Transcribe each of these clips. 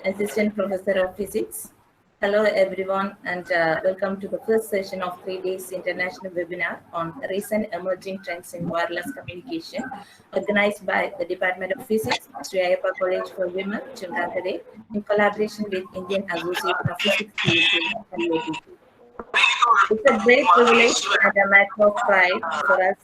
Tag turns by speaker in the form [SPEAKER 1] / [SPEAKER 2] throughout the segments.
[SPEAKER 1] Assistant Professor of Physics. Hello everyone and welcome to the first session of 3 days international webinar on recent emerging trends in wireless communication organized by the Department of Physics, Sri Ayappa College for Women, Chundankade, in collaboration with Indian Association of Physics USA and APT. It's a great privilege and a matter of pride for us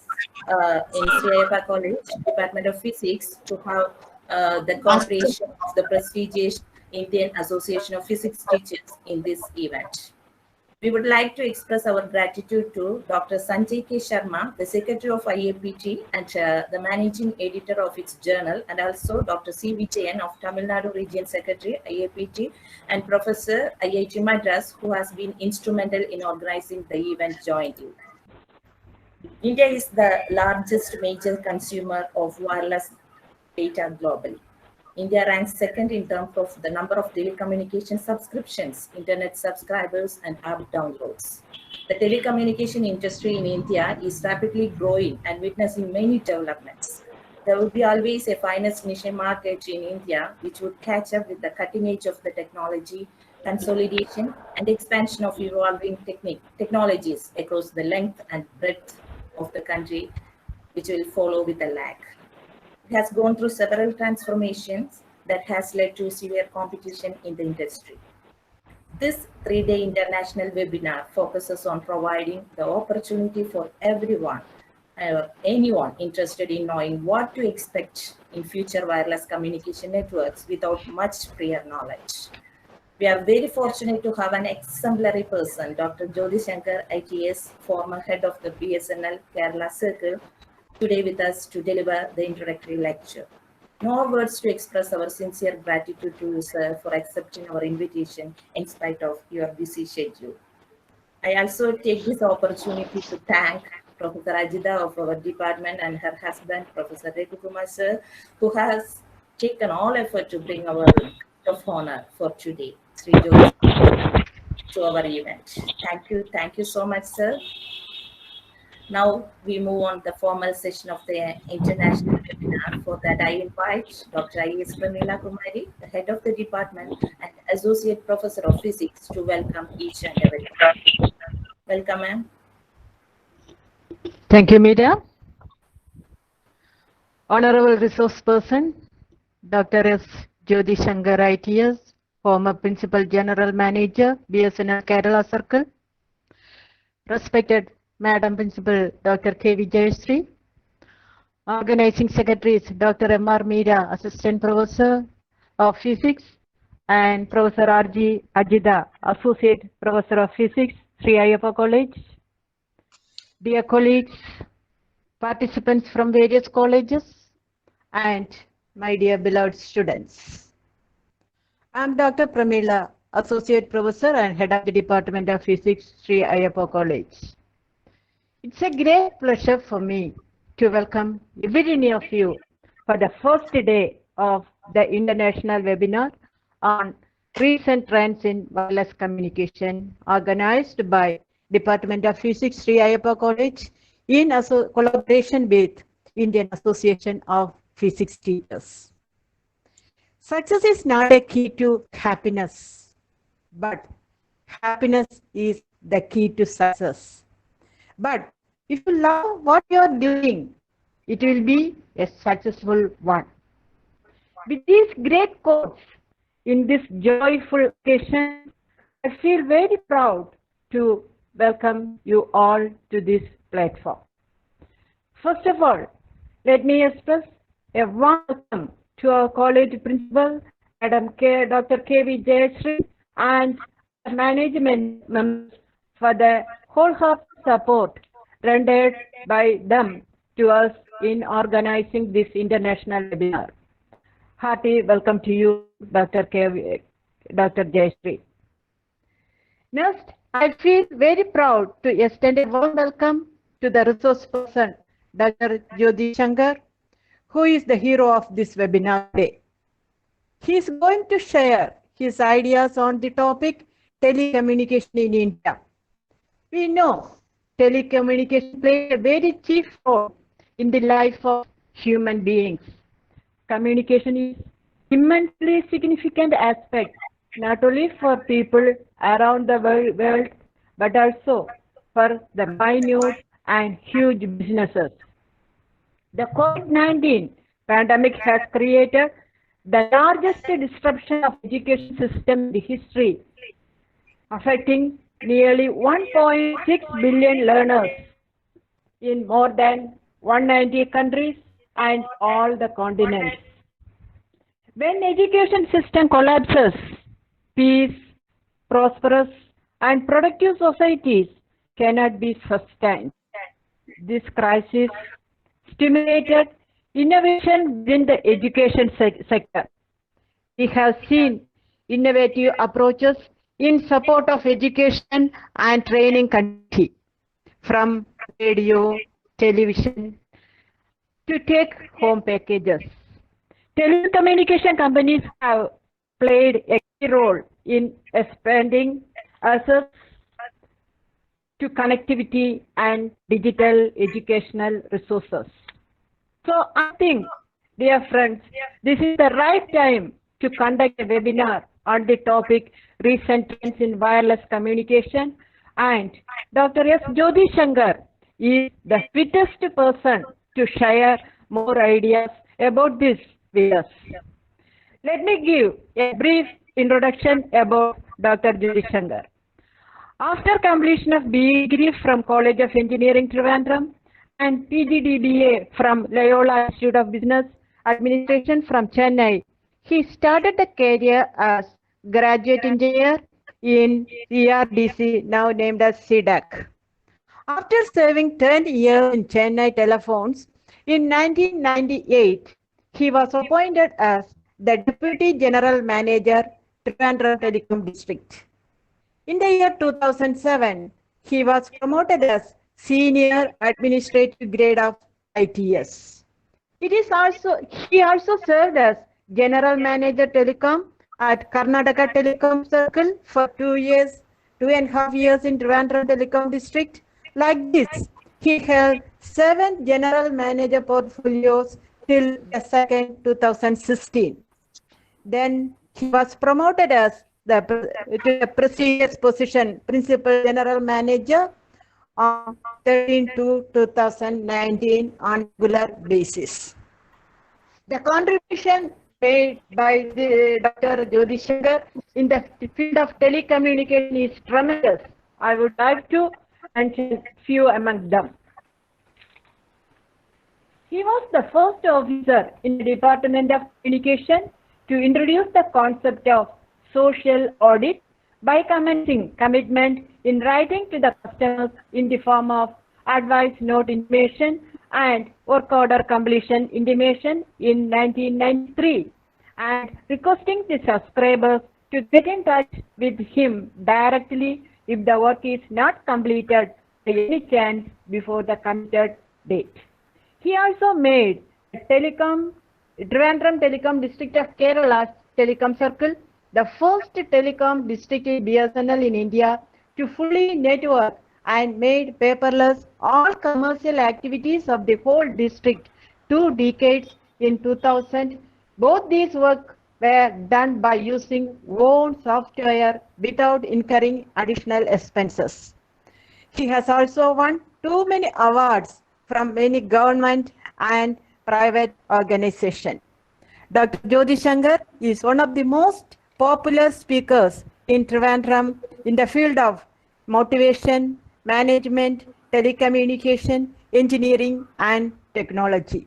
[SPEAKER 1] in Sri Ayappa College, Department of Physics, to have the cooperation of the prestigious Indian Association of Physics Teachers in this event. We would like to express our gratitude to Dr. Sanjay K. Sharma, the Secretary of IAPT and the Managing Editor of its journal, and also Dr. C. Vijayan of Tamil Nadu Region Secretary, IAPT, and Professor IIT Madras, who has been instrumental in organizing the event jointly. India is the largest major consumer of wireless data globally. India ranks second in terms of the number of telecommunication subscriptions, internet subscribers, and app downloads. The telecommunication industry in India is rapidly growing and witnessing many developments. There will be always a finest niche market in India which would catch up with the cutting edge of the technology, consolidation, and expansion of evolving technologies across the length and breadth of the country, which will follow with a lag. It has gone through several transformations that has led to severe competition in the industry. This 3-day international webinar focuses on providing the opportunity for everyone or anyone interested in knowing what to expect in future wireless communication networks without much prior knowledge. We are very fortunate to have an exemplary person, Dr. Jyoti Shankar, ITS, former head of the BSNL Kerala Circle, today with us to deliver the introductory lecture. No words to express our sincere gratitude to you, sir, for accepting our invitation in spite of your busy schedule. I also take this opportunity to thank Professor Ajida of our department and her husband, Professor Rekukumar, sir, who has taken all effort to bring our guest of honor for today, Sri Jyoti, to our event. Thank you so much, sir. Now we move on the formal session of the international webinar. For that, I invite Dr. I.S. Pramila Kumari, the head of the department and associate professor of physics, to welcome each and everyone. Welcome, ma'am.
[SPEAKER 2] Thank you, Meera. Honorable resource person, Dr. S. Jyoti Shankar, ITS, former Principal General Manager, BSNL Kerala Circle. Respected Madam Principal Dr. K. Vijayashree, Organizing Secretaries Dr.M.R. Meera, Assistant Professor of Physics, and Professor R.G. Ajida, Associate Professor of Physics, Sri Ayappa College. Dear colleagues, participants from various colleges, and my dear beloved students. I am Dr. Pramila, Associate Professor and Head of the Department of Physics, Sri Ayappa College. It's a great pleasure for me to welcome every one of you for the first day of the international webinar on recent trends in wireless communication organized by Department of Physics, Sri Ayappa College in collaboration with Indian Association of Physics Teachers. Success is not a key to happiness, but happiness is the key to success. But if you love what you are doing, it will be a successful one. With these great quotes in this joyful occasion, I feel very proud to welcome you all to this platform. First of all, let me express a warm welcome to our college principal, Dr. K. Vijayashree, and management members for the wholehearted support rendered by them to us in organizing this international webinar. Hearty welcome to you, Dr. Jayashree. Next, I feel very proud to extend a warm welcome to the resource person, Dr. Jyoti Shankar, who is the hero of this webinar today. He is going to share his ideas on the topic telecommunication in India. We know telecommunication plays a very chief role in the life of human beings. Communication is immensely significant aspect, not only for people around the world, but also for the minute and huge businesses. The COVID-19 pandemic has created the largest disruption of education system in the history, affecting nearly 1.6 billion learners in more than 190 countries and all the continents. When education system collapses, peace, prosperous and productive societies cannot be sustained. This crisis stimulated innovation within the education sector. We have seen innovative approaches in support of education and training continuity, from radio, television, to take-home packages. Telecommunication companies have played a key role in expanding access to connectivity and digital educational resources. So I think, dear friends, this is the right time to conduct a webinar on the topic recent trends in wireless communication, and Dr. S. Jyoti Shankar is the fittest person to share more ideas about this with us. Let me give a brief introduction about Dr. Jyoti Shankar. After completion of BE degree from College of Engineering Trivandrum and PGDBA from Loyola Institute of Business Administration from Chennai, he started a career as graduate engineer in ERDC, now named as CDAC. After serving 10 years in Chennai Telephones, in 1998, he was appointed as the Deputy General Manager, Trivandrum Telecom District. In the year 2007, he was promoted as Senior Administrative Grade of ITS. He also served as General Manager Telecom at Karnataka Telecom Circle for 2.5 years in Trivandrum Telecom District. Like this, he held 7 General Manager portfolios till the 2016. Then he was promoted as to the prestigious position, Principal General Manager, on 2019 on regular basis. The contribution made by Dr. Jyoti Shankar in the field of telecommunication is tremendous. I would like to mention few among them. He was the first officer in the Department of Communication to introduce the concept of social audit by commencing commitment in writing to the customers in the form of advice note intimation and work order completion intimation in 1993, and requesting the subscribers to get in touch with him directly if the work is not completed by any chance before the committed date. He also made Trivandrum Telecom District of Kerala's Telecom Circle the first telecom district in BSNL in India to fully network, and made paperless all commercial activities of the whole district 2 decades in 2000. Both these work were done by using own software without incurring additional expenses. He has also won too many awards from many government and private organizations. Dr. Jyoti Shankar is one of the most popular speakers in Trivandrum in the field of motivation, management, telecommunication, engineering, and technology.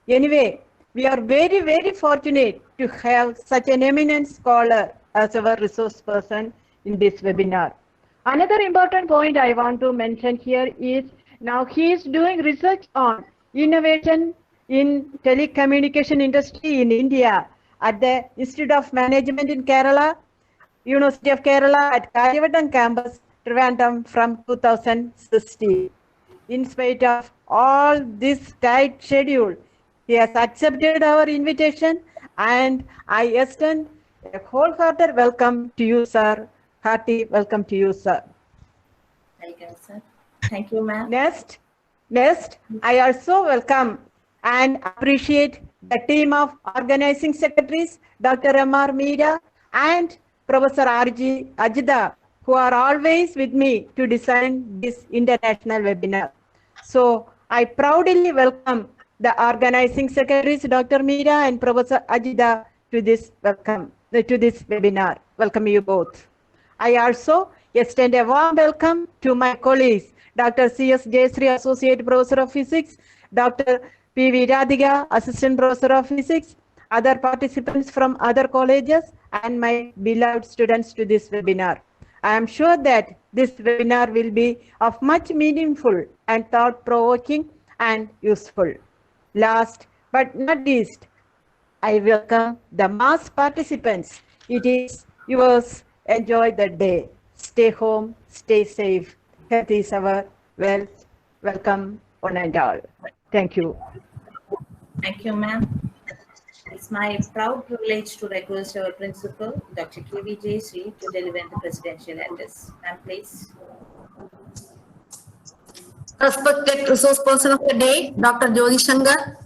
[SPEAKER 2] Anyway, we are very, very fortunate to have such an eminent scholar as our resource person in this webinar. Another important point I want to mention here is now he is doing research on innovation in telecommunication industry in India at the Institute of Management in Kerala, University of Kerala at Karyavatam campus, Trivandrum from 2016. In spite of all this tight schedule, he has accepted our invitation, and I extend a wholehearted welcome to you, sir. Hearty welcome to you, sir.
[SPEAKER 1] Welcome, sir. Thank you, ma'am.
[SPEAKER 2] Next, I also welcome and appreciate the team of organizing secretaries, Dr.M.R. Meera and Professor R.G. Ajida, who are always with me to design this international webinar. So I proudly welcome the organizing secretaries, Dr. Meera and Professor Ajida, to this webinar. Welcome you both. I also extend a warm welcome to my colleagues, Dr. C.S. Jayasri, Associate Professor of Physics, Dr. P.V. Radhika, Assistant Professor of Physics, other participants from other colleges, and my beloved students to this webinar. I am sure that this webinar will be of much meaningful and thought-provoking and useful. Last but not least, I welcome the mass participants. It is yours. Enjoy the day. Stay home, stay safe. Health is our wealth. Welcome, one and all. Thank you.
[SPEAKER 1] Thank you, ma'am. It's my proud privilege to request our principal, Dr. K.V. Jayasri, to deliver the presidential address. Ma'am, please.
[SPEAKER 3] Respected resource person of the day, Dr. Jyoti Shankar,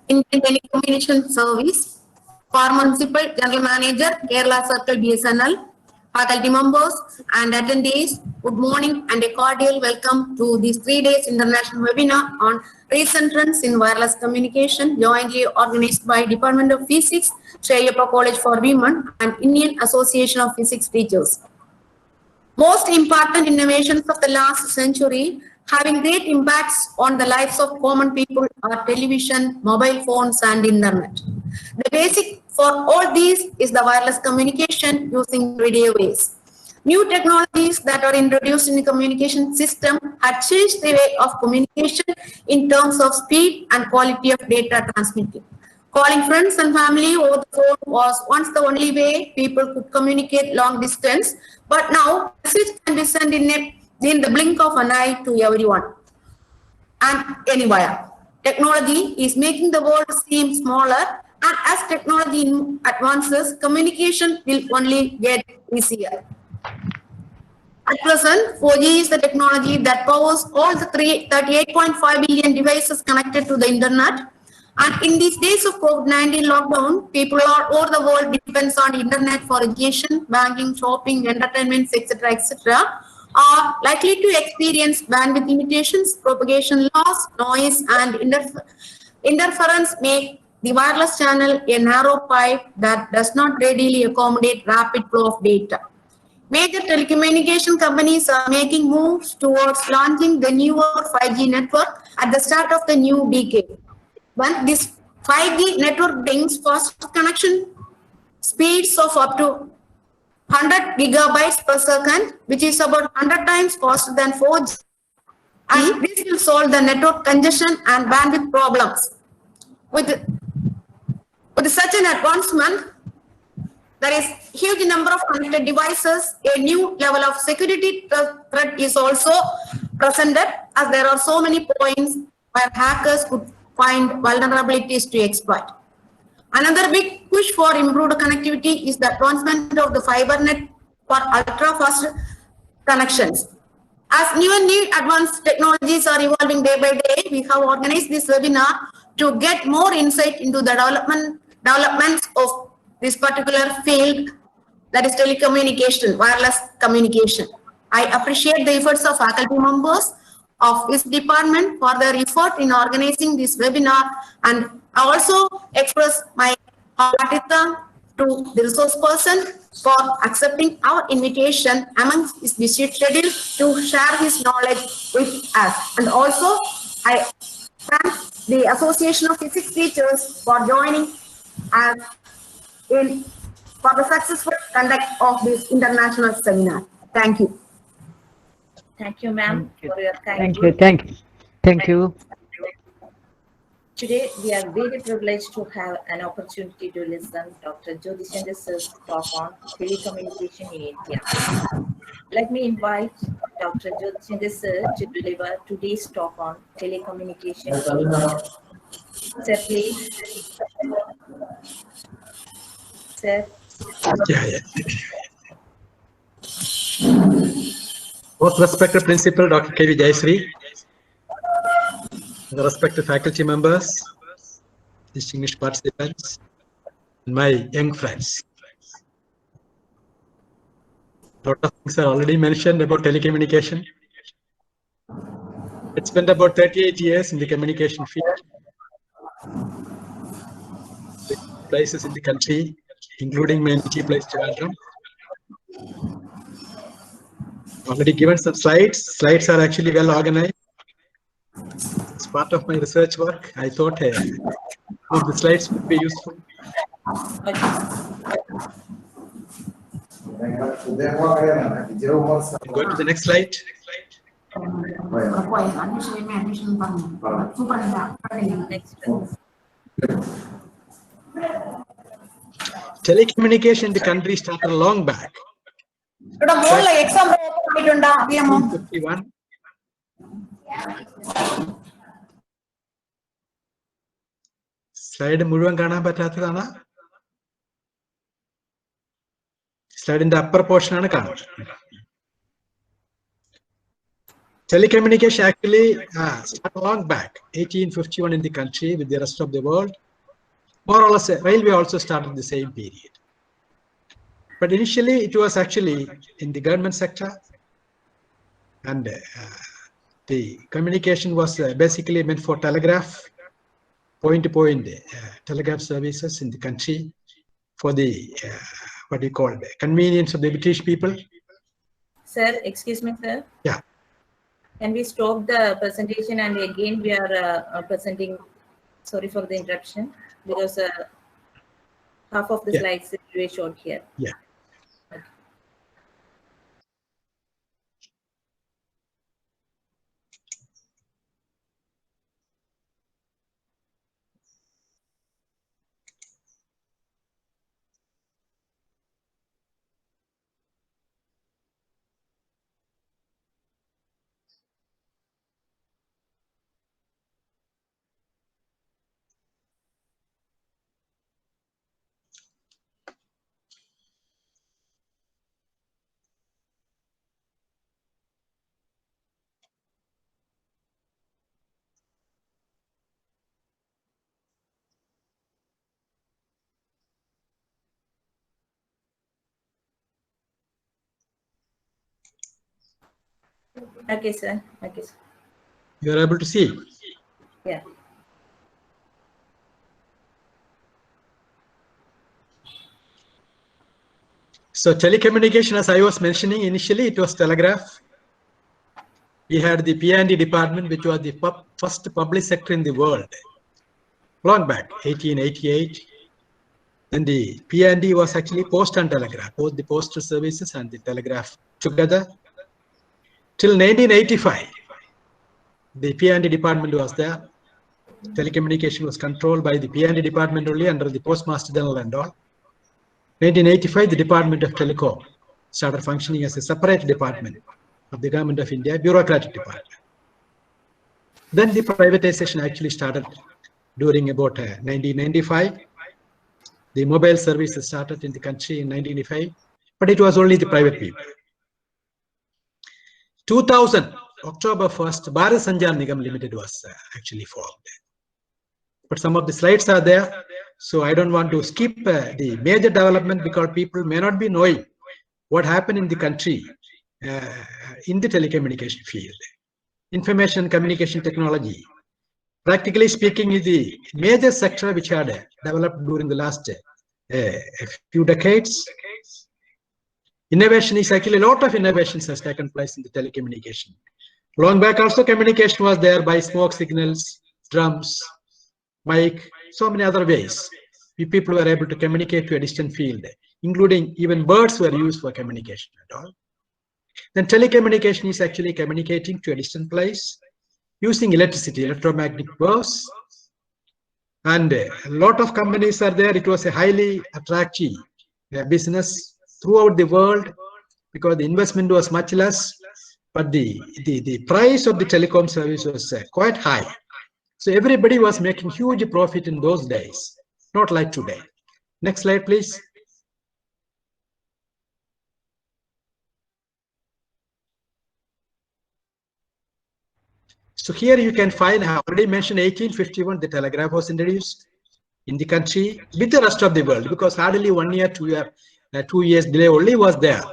[SPEAKER 3] Indian Telecommunication Service, former Principal General Manager, Kerala Circle BSNL, faculty members and attendees, good morning and a cordial welcome to this 3 days international webinar on recent trends in wireless communication, jointly organized by Department of Physics, Shreyappa College for Women and Indian Association of Physics Teachers. Most important innovations of the last century having great impacts on the lives of common people are television, mobile phones and internet. The basic for all these is the wireless communication using radio waves. New technologies that are introduced in the communication system have changed the way of communication in terms of speed and quality of data transmitted. Calling friends and family over the phone was once the only way people could communicate long distance, but now message can be sent in the blink of an eye to everyone and anywhere. Technology is making the world seem smaller, and as technology advances, communication will only get easier. At present, 4G is the technology that powers all the 38.5 billion devices connected to the internet. And in these days of COVID-19 lockdown, people all over the world depends on internet for education, banking, shopping, entertainment, etc., are likely to experience bandwidth limitations, propagation loss, noise, and interference make the wireless channel a narrow pipe that does not readily accommodate rapid flow of data. Major telecommunication companies are making moves towards launching the newer 5G network at the start of the new decade. When this 5G network brings fast connection speeds of up to 100 gigabytes per second, which is about 100 times faster than 4G. And this will solve the network congestion and bandwidth problems. With such an advancement, there is huge number of connected devices. A new level of security threat is also presented, as there are so many points where hackers could find vulnerabilities to exploit. Another big push for improved connectivity is the advancement of the fiber net for ultra-fast connections. As new and new advanced technologies are evolving day by day, we have organized this webinar to get more insight into the developments of this particular field, that is telecommunication, wireless communication. I appreciate the efforts of faculty members of this department for their effort in organizing this webinar, and I also express my heartfelt to the resource person for accepting our invitation amongst his busy schedule to share his knowledge with us. And also, I thank the Association of Physics Teachers for joining us for the successful conduct of this international seminar. Thank you.
[SPEAKER 1] Thank you, ma'am, for your kind
[SPEAKER 2] Thank you.
[SPEAKER 1] words.
[SPEAKER 2] Thank you.
[SPEAKER 1] Today, we are very privileged to have an opportunity to listen to Dr. Jyoti Shankar sir's talk on telecommunication in India. Let me invite Dr. Jyoti Shankar sir to deliver today's talk on telecommunication in India. Sir, please. Sir.
[SPEAKER 4] Most respected Principal Dr. K.V. Jayasri, the respected faculty members, distinguished participants, and my young friends. A lot of things are already mentioned about telecommunication. I spent about 38 years in the communication field, places in the country, including my native place, Trivandrum. Already given some slides. Slides are actually well organized. As part of my research work, I thought some of the slides would be useful. Go to the next slide. Telecommunication in the country started long back. 1951. Slide മുഴുവൻ കാണാൻ പറ്റാത്തതാണ്. Slide in the upper portion ആണ് കാണുന്നത്. Telecommunication actually started long back, 1851 in the country with the rest of the world. More or less, railway also started the same period. But initially, it was actually in the government sector, and the communication was basically meant for telegraph, point-to-point telegraph services in the country for the what you call the convenience of the British people.
[SPEAKER 1] Sir, excuse me, sir.
[SPEAKER 4] Yeah.
[SPEAKER 1] Can we stop the presentation and again we are presenting? Sorry for the interruption, because half of the slides is very short here.
[SPEAKER 4] Yeah.
[SPEAKER 1] Okay, sir. Okay, sir.
[SPEAKER 4] You are able to see.
[SPEAKER 1] Yeah.
[SPEAKER 4] So telecommunication, as I was mentioning initially, it was telegraph. We had the P&D department, which was the first public sector in the world, long back, 1888. Then the P&D was actually post and telegraph, both the postal services and the telegraph together. Till 1985, the P&D department was there. Telecommunication was controlled by the P&D department only under the Postmaster General and all. 1985, the Department of Telecom started functioning as a separate department of the Government of India, bureaucratic department. Then the privatization actually started during about 1995. The mobile services started in the country in 1995, but it was only the private people. 2000, October 1st, Bharat Sanchar Nigam Limited was actually formed. But some of the slides are there, so I don't want to skip the major development because people may not be knowing what happened in the country in the telecommunication field. Information communication technology, practically speaking, is the major sector which had developed during the last few decades. Innovation is actually, a lot of innovations has taken place in the telecommunication. Long back also communication was there by smoke signals, drums, mic, so many other ways. People were able to communicate to a distant field, including even birds were used for communication and all. Then telecommunication is actually communicating to a distant place using electricity, electromagnetic waves. And a lot of companies are there. It was a highly attractive business throughout the world because the investment was much less, but the price of the telecom service was quite high. So everybody was making huge profit in those days, not like today. Next slide, please. So here you can find, I already mentioned 1851, the telegraph was introduced. in the country with the rest of the world, because hardly 1 year, 2 years delay only was there.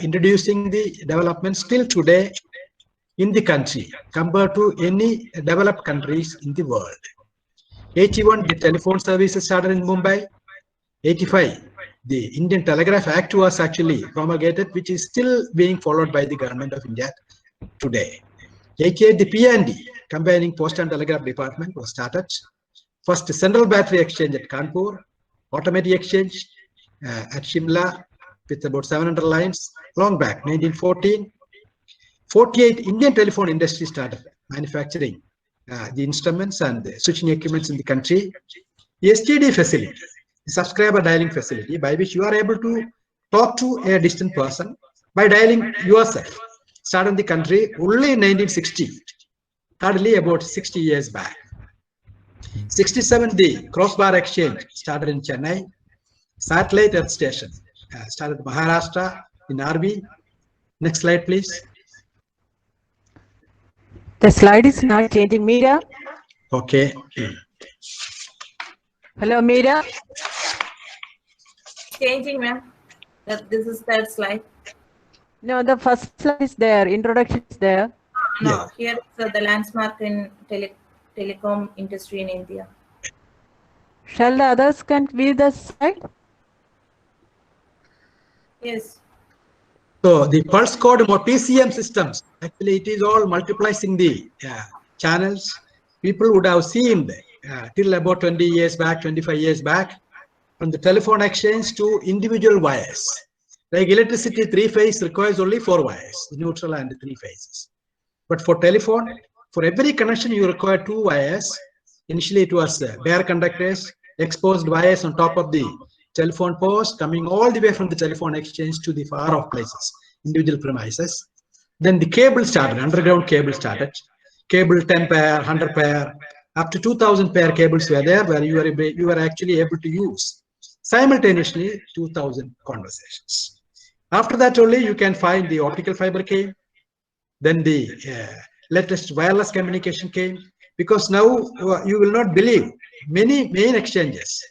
[SPEAKER 4] Introducing the development still today in the country compared to any developed countries in the world. 81, the telephone services started in Mumbai. 85, the Indian Telegraph Act was actually promulgated, which is still being followed by the government of India today. 88, the P&D, combining Post and Telegraph Department, was started. First central battery exchange at Kanpur, automatic exchange at Shimla with about 700 lines, long back, 1914. 48, Indian telephone industry started manufacturing the instruments and the switching equipments in the country. STD facility, the subscriber dialing facility, by which you are able to talk to a distant person by dialing yourself, started in the country only in 1960, hardly about 60 years back. 67, the crossbar exchange started in Chennai. Satellite earth station started in Maharashtra in RB. Next slide, please.
[SPEAKER 2] The slide is not changing. Meera?
[SPEAKER 4] Okay.
[SPEAKER 2] Hello, Meera?
[SPEAKER 1] Changing, ma'am. This is third slide.
[SPEAKER 2] No, the first slide is there. Introduction is there.
[SPEAKER 1] No,
[SPEAKER 4] Yeah.
[SPEAKER 1] here it's the landmark in telecom industry in India.
[SPEAKER 2] Shall the others can view the slide?
[SPEAKER 1] Yes.
[SPEAKER 4] So the pulse code or PCM systems, actually it is all multiplexing the channels. People would have seen till about 20 years back, 25 years back, from the telephone exchange to individual wires. Like electricity, 3-phase requires only 4 wires, neutral and 3 phases. But for telephone, for every connection you require 2 wires. Initially it was bare conductors, exposed wires on top of the telephone post, coming all the way from the telephone exchange to the far off places, individual premises. Then the cable started, underground cable started. Cable 10 pair, 100 pair, up to 2000 pair cables were there, where you were actually able to use simultaneously 2000 conversations. After that only you can find the optical fiber came. Then the latest wireless communication came, because now you will not believe many main exchanges.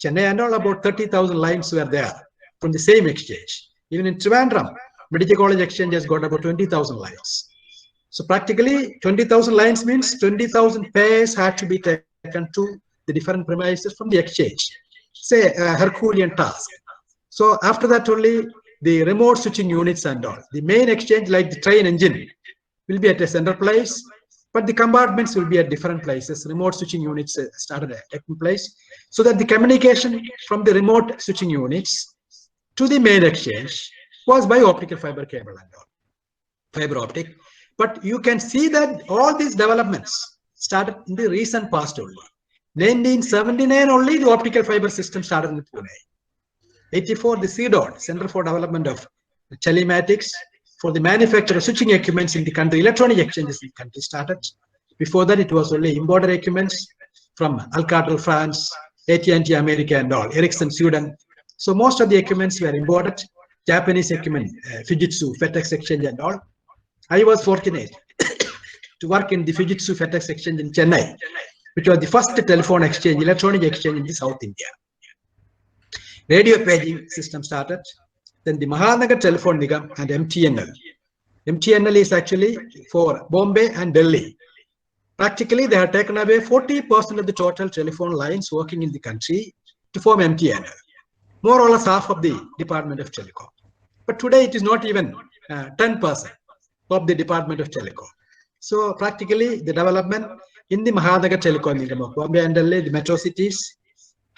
[SPEAKER 4] Chennai and all, about 30,000 lines were there from the same exchange. Even in Trivandrum, Medical College Exchange has got about 20,000 lines. So practically 20,000 lines means 20,000 pairs had to be taken to the different premises from the exchange. Say a Herculean task. So after that only the remote switching units and all. The main exchange, like the train engine, will be at a center place, but the compartments will be at different places. Remote switching units started taking place, so that the communication from the remote switching units to the main exchange was by optical fiber cable and all, fiber optic. But you can see that all these developments started in the recent past only. 1979 only the optical fiber system started in Pune. 84, the CDOT, Center for Development of Telematics, for the manufacture of switching equipments in the country, electronic exchanges in the country started. Before that, it was only imported equipments from Alcatel, France, AT&T, America, and all, Ericsson, Sweden. So most of the equipments were imported. Japanese equipment, Fujitsu, FedEx Exchange, and all. I was fortunate to work in the Fujitsu FedEx Exchange in Chennai, which was the first telephone exchange, electronic exchange in the South India. Radio paging system started. Then the Mahanagar Telephone Nigam and MTNL. MTNL is actually for Bombay and Delhi. Practically, they have taken away 40% of the total telephone lines working in the country to form MTNL. More or less half of the Department of Telecom. But today, it is not even 10% of the Department of Telecom. So practically, the development in the Mahanagar Telecom Nigam of Bombay and Delhi, the metro cities,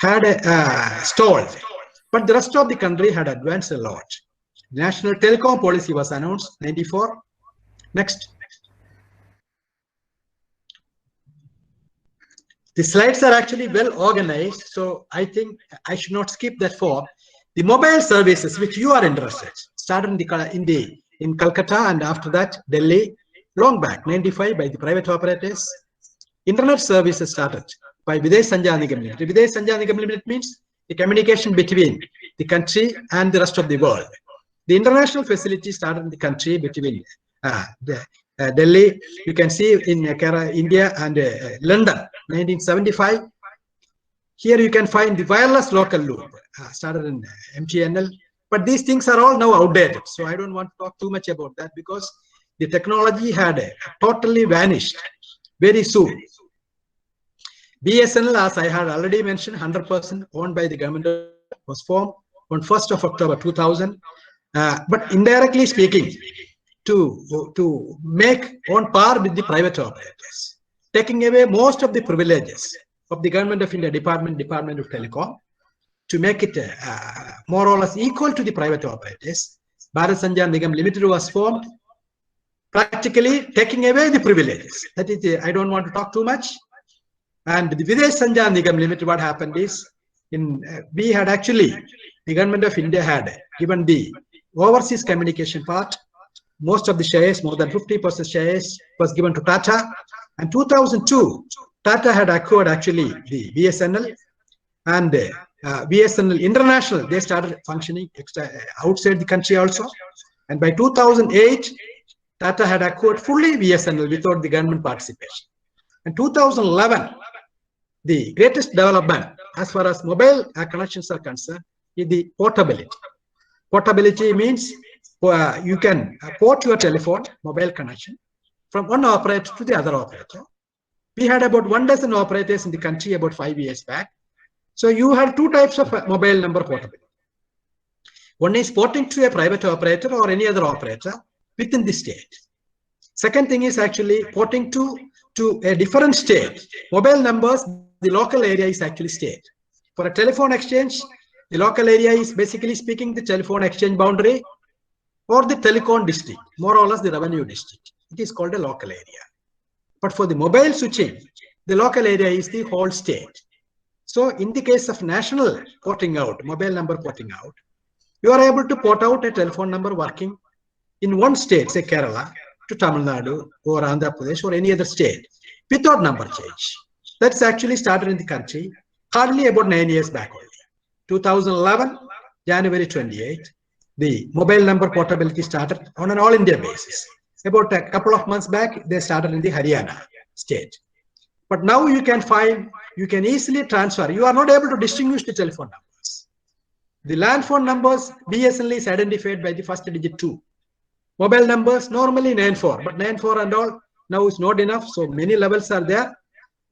[SPEAKER 4] had stalled. But the rest of the country had advanced a lot. National Telecom Policy was announced, 94. Next. The slides are actually well organized, so I think I should not skip that form. The mobile services, which you are interested, started in Calcutta, and after that, Delhi, long back, 95, by the private operators. Internet services started by Videsh Sanchar Nigam Limited. Videsh Sanchar Nigam Limited means the communication between the country and the rest of the world. The international facility started in the country between Delhi, you can see in India, and London, 1975. Here you can find the wireless local loop, started in MTNL. But these things are all now outdated. So I don't want to talk too much about that because the technology had totally vanished very soon. BSNL, as I had already mentioned, 100% owned by the government, was formed on 1st of October 2000. But indirectly speaking, to make on par with the private operators, taking away most of the privileges of the Government of India Department of Telecom, to make it more or less equal to the private operators. Bharat Sanchar Nigam Limited was formed, practically taking away the privileges. That is, I don't want to talk too much. And the Videsh Sanchar Nigam Limited, what happened is, we had actually, the Government of India had given the overseas communication part. Most of the shares, more than 50% shares, was given to Tata. And 2002, Tata had acquired actually the BSNL, and BSNL International, they started functioning outside the country also. And by 2008, Tata had acquired fully BSNL without the government participation. And 2011, the greatest development as far as mobile connections are concerned is the portability. Portability means you can port your telephone, mobile connection, from one operator to the other operator. We had about 12 operators in the country about 5 years back. So you have two types of mobile number portability. One is porting to a private operator or any other operator within the state. Second thing is actually porting to a different state. Mobile numbers, the local area is actually state. For a telephone exchange, the local area is basically speaking the telephone exchange boundary or the telecom district, more or less the revenue district. It is called a local area. But for the mobile switching, the local area is the whole state. So in the case of national porting out, mobile number porting out, you are able to port out a telephone number working in one state, say Kerala, to Tamil Nadu or Andhra Pradesh or any other state without number change. That's actually started in the country hardly about 9 years back only. 2011, January 28, the mobile number portability started on an all India basis. About a couple of months back, they started in the Haryana state. But now you can find, you can easily transfer. You are not able to distinguish the telephone numbers. The land phone numbers, BSNL is identified by the first digit 2. Mobile numbers, normally 94, but 94 and all now is not enough. So many levels are there.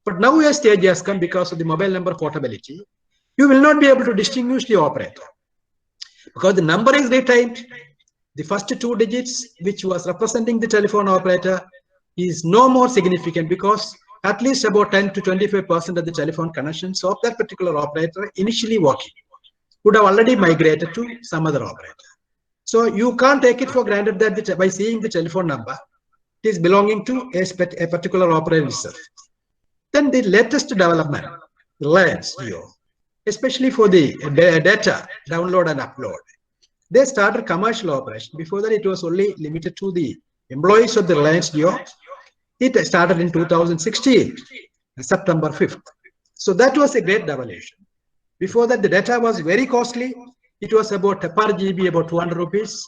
[SPEAKER 4] But now a stage has come because of the mobile number portability. You will not be able to distinguish the operator because the number is retained. The first 2 digits, which was representing the telephone operator, is no more significant because at least about 10 to 25% of the telephone connections of that particular operator initially working would have already migrated to some other operator. So you can't take it for granted that by seeing the telephone number, it is belonging to a particular operator itself. Then the latest development, Reliance Jio, especially for the data download and upload, they started commercial operation. Before that, it was only limited to the employees of the Reliance Jio. It started in 2016, September 5th. So that was a great revolution. Before that, the data was very costly. It was about per GB, about 200 rupees.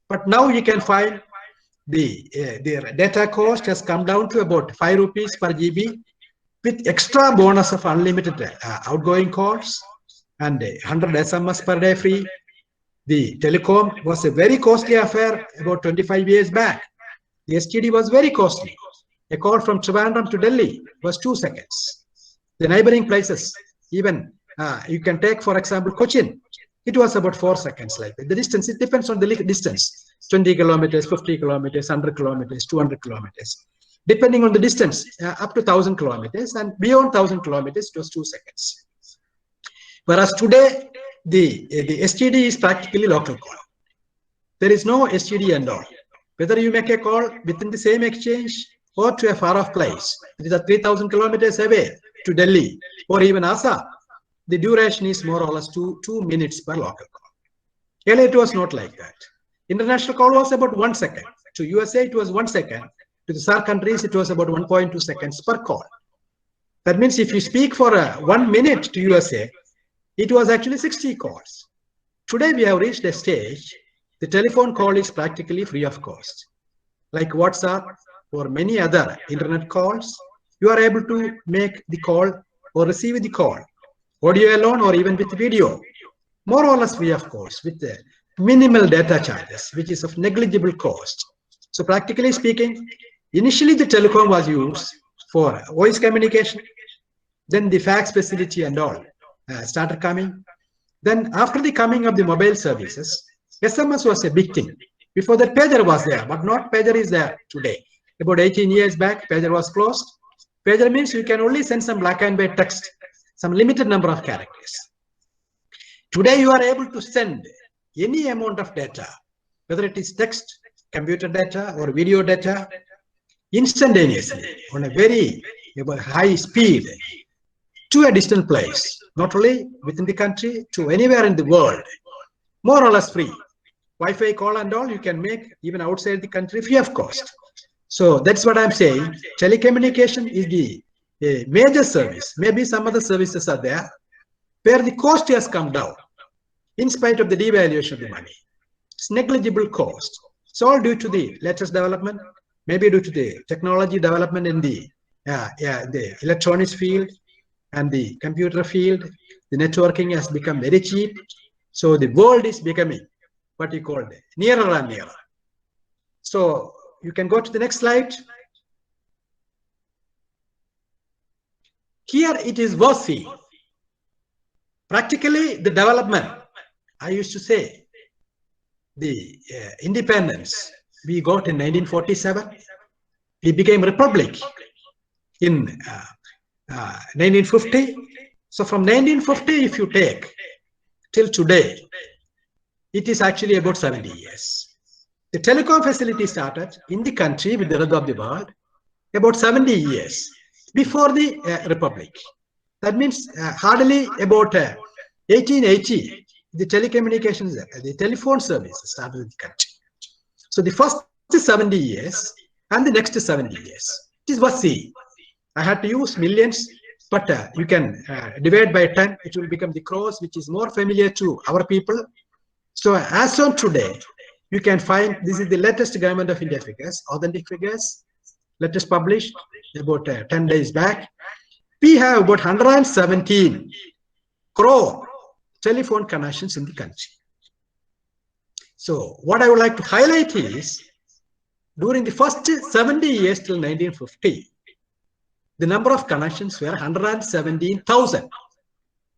[SPEAKER 4] But now you can find the data cost has come down to about 5 rupees per GB with extra bonus of unlimited outgoing calls and 100 SMS per day free. The telecom was a very costly affair about 25 years back. The STD was very costly. A call from Trivandrum to Delhi was 2 seconds. The neighboring places, even you can take, for example, Cochin. It was about 4 seconds. Like the distance, it depends on the distance. 20 kilometers, 50 kilometers, 100 kilometers, 200 kilometers. Depending on the distance, up to 1,000 kilometers, and beyond 1,000 kilometers, it was 2 seconds. Whereas today, the STD is practically local call. There is no STD and all. Whether you make a call within the same exchange or to a far-off place, it is 3,000 kilometers away to Delhi or even Assam, the duration is more or less 2 minutes per local call. Earlier, it was not like that. International call was about 1 second. To USA, it was 1 second. To the SAARC countries, it was about 1.2 seconds per call. That means if you speak for 1 minute to USA, it was actually 60 calls. Today, we have reached a stage, the telephone call is practically free of cost. Like WhatsApp or many other internet calls, you are able to make the call or receive the call audio alone or even with video, more or less free of cost, with the minimal data charges, which is of negligible cost. So practically speaking, initially the telecom was used for voice communication, then the fax facility and all started coming. Then after the coming of the mobile services, SMS was a big thing. Before that, pager was there, but not pager is there today. About 18 years back, pager was closed. Pager means you can only send some black and white text, some limited number of characters. Today, you are able to send any amount of data, whether it is text, computer data, or video data, instantaneously on a very high speed to a distant place, not only within the country, to anywhere in the world, more or less free. Wi-Fi call and all you can make even outside the country free of cost. So that's what I'm saying. Telecommunication is the major service. Maybe some other services are there where the cost has come down in spite of the devaluation of the money. It's negligible cost. It's all due to the latest development, maybe due to the technology development in the electronics field and the computer field. The networking has become very cheap. So the world is becoming what you call nearer and nearer. So you can go to the next slide. Here it is worth seeing. Practically the development, I used to say, the independence we got in 1947. We became republic in 1950. So from 1950, if you take till today, it is actually about 70 years. The telecom facility started in the country with the rest of the world about 70 years before the republic. That means hardly about 1880, the telecommunications, the telephone service started in the country. So the first 70 years and the next 70 years. It is worth seeing. I had to use millions, but you can divide by 10. It will become the crores, which is more familiar to our people. So as on today, you can find this is the latest Government of India figures, authentic figures, latest published about 10 days back. We have about 117 crore telephone connections in the country. So what I would like to highlight is, during the first 70 years till 1950, the number of connections were 117,000.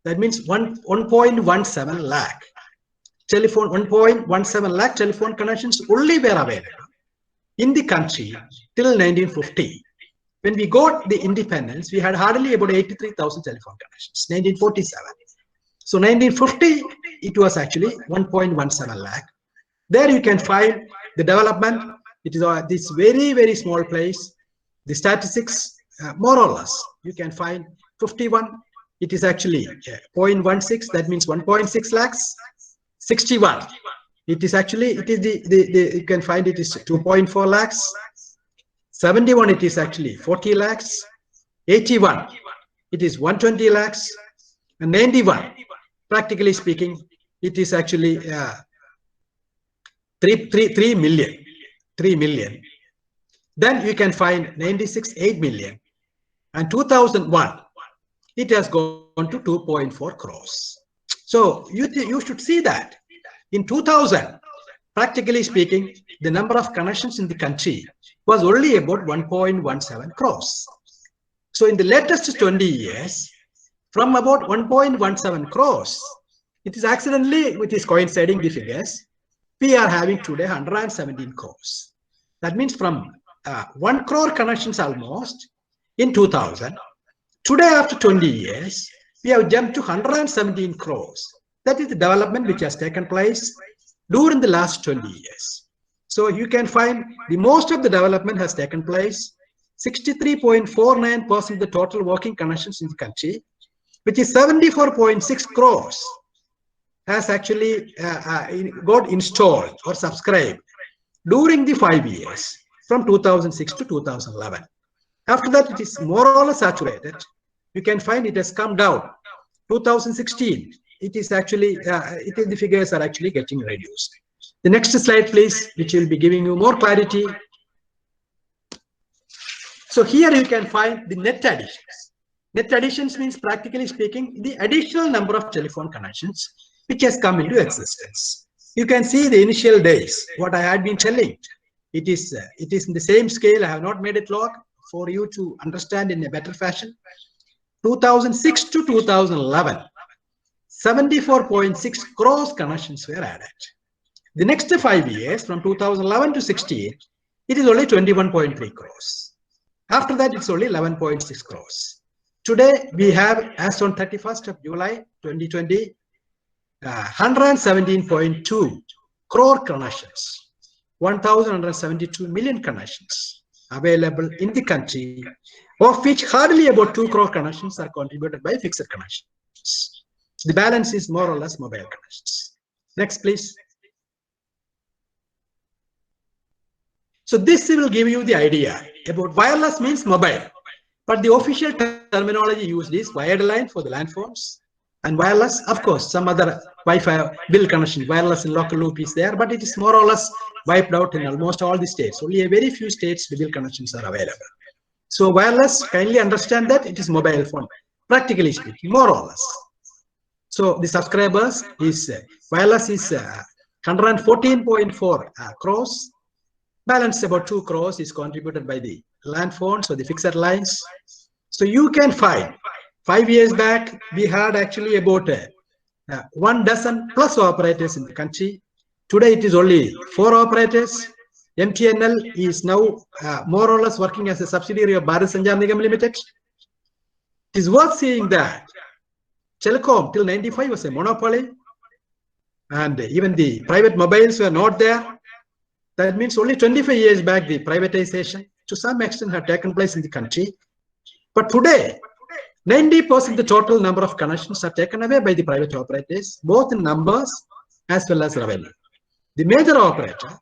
[SPEAKER 4] That means 1.17 lakh. Telephone 1.17 lakh telephone connections only were available in the country till 1950. When we got the independence, we had hardly about 83,000 telephone connections, 1947. So 1950, it was actually 1.17 lakh. There you can find the development. It is this very, very small place. The statistics, more or less, you can find 51. It is actually 0.16. That means 1.6 lakhs. 61. It is actually, it is you can find it is 2.4 lakhs. 71, it is actually 40 lakhs. 81, it is 120 lakhs. And 91, practically speaking, it is actually 3 million. 3 million. Then you can find 96, 8 million. And 2001, it has gone to 2.4 crores. So you should see that in 2000, practically speaking, the number of connections in the country was only about 1.17 crores. So in the latest 20 years, from about 1.17 crores, it is accidentally, which is coinciding the figures, we are having today 117 crores. That means from 1 crore connections almost in 2000, today after 20 years, we have jumped to 117 crores. That is the development which has taken place during the last 20 years. So you can find the most of the development has taken place. 63.49% of the total working connections in the country, which is 74.6 crores, has actually got installed or subscribed during the 5 years from 2006 to 2011. After that, it is more or less saturated. You can find it has come down. 2016, it is actually, the figures are actually getting reduced. The next slide, please, which will be giving you more clarity. So here you can find the net additions. Net additions means, practically speaking, the additional number of telephone connections which has come into existence. You can see the initial days, what I had been telling. It is in the same scale. I have not made it log for you to understand in a better fashion. 2006 to 2011, 74.6 crores connections were added. The next 5 years, from 2011 to 16, it is only 21.3 crores. After that, it's only 11.6 crores. Today, we have, as on 31st of July 2020, 117.2 crore connections, 1,172 million connections available in the country, of which hardly about 2 crore connections are contributed by fixed connections. The balance is more or less mobile connections. Next, please. So this will give you the idea about wireless means mobile, but the official terminology used is wired line for the land phones, and wireless, of course, some other Wi-Fi bill connection, wireless and local loop is there, but it is more or less wiped out in almost all the states. Only a very few states the bill connections are available. So wireless, kindly understand that it is mobile phone, practically speaking, more or less. So the subscribers is wireless is 114.4 crores. Balance about 2 crores is contributed by the land phones or the fixed lines. So you can find 5 years back, we had actually about 1 dozen plus operators in the country. Today, it is only 4 operators. MTNL is now more or less working as a subsidiary of Bharat Sanchar Nigam Limited. It is worth seeing that telecom till 95 was a monopoly, and even the private mobiles were not there. That means only 25 years back, the privatization to some extent had taken place in the country. But today, 90% of the total number of connections are taken away by the private operators, both in numbers as well as revenue. The major operator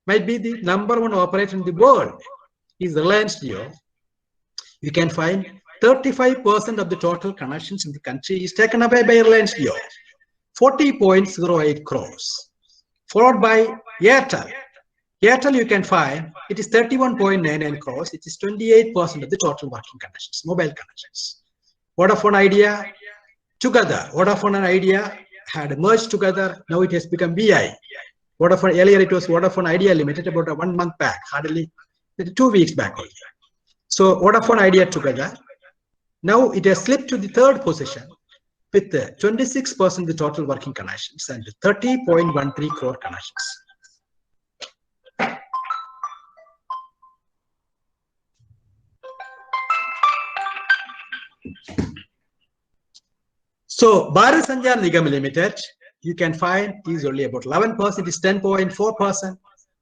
[SPEAKER 4] might be the #1 operator in the world, is Reliance Jio. You can find 35% of the total connections in the country is taken away by Reliance Jio, 40.08 crores, followed by Airtel. Airtel, you can find, it is 31.99 crores. It is 28% of the total working connections, mobile connections. Vodafone Idea, together, Vodafone and Idea had merged together. Now it has become VI. Vodafone, earlier it was Vodafone Idea Limited, about 1 month back, hardly 2 weeks back only. So Vodafone Idea together. Now it has slipped to the 3rd position with 26% of the total working connections and 30.13 crore connections. So Bharat Sanchar Nigam Limited, you can find is only about 11%, is 10.4%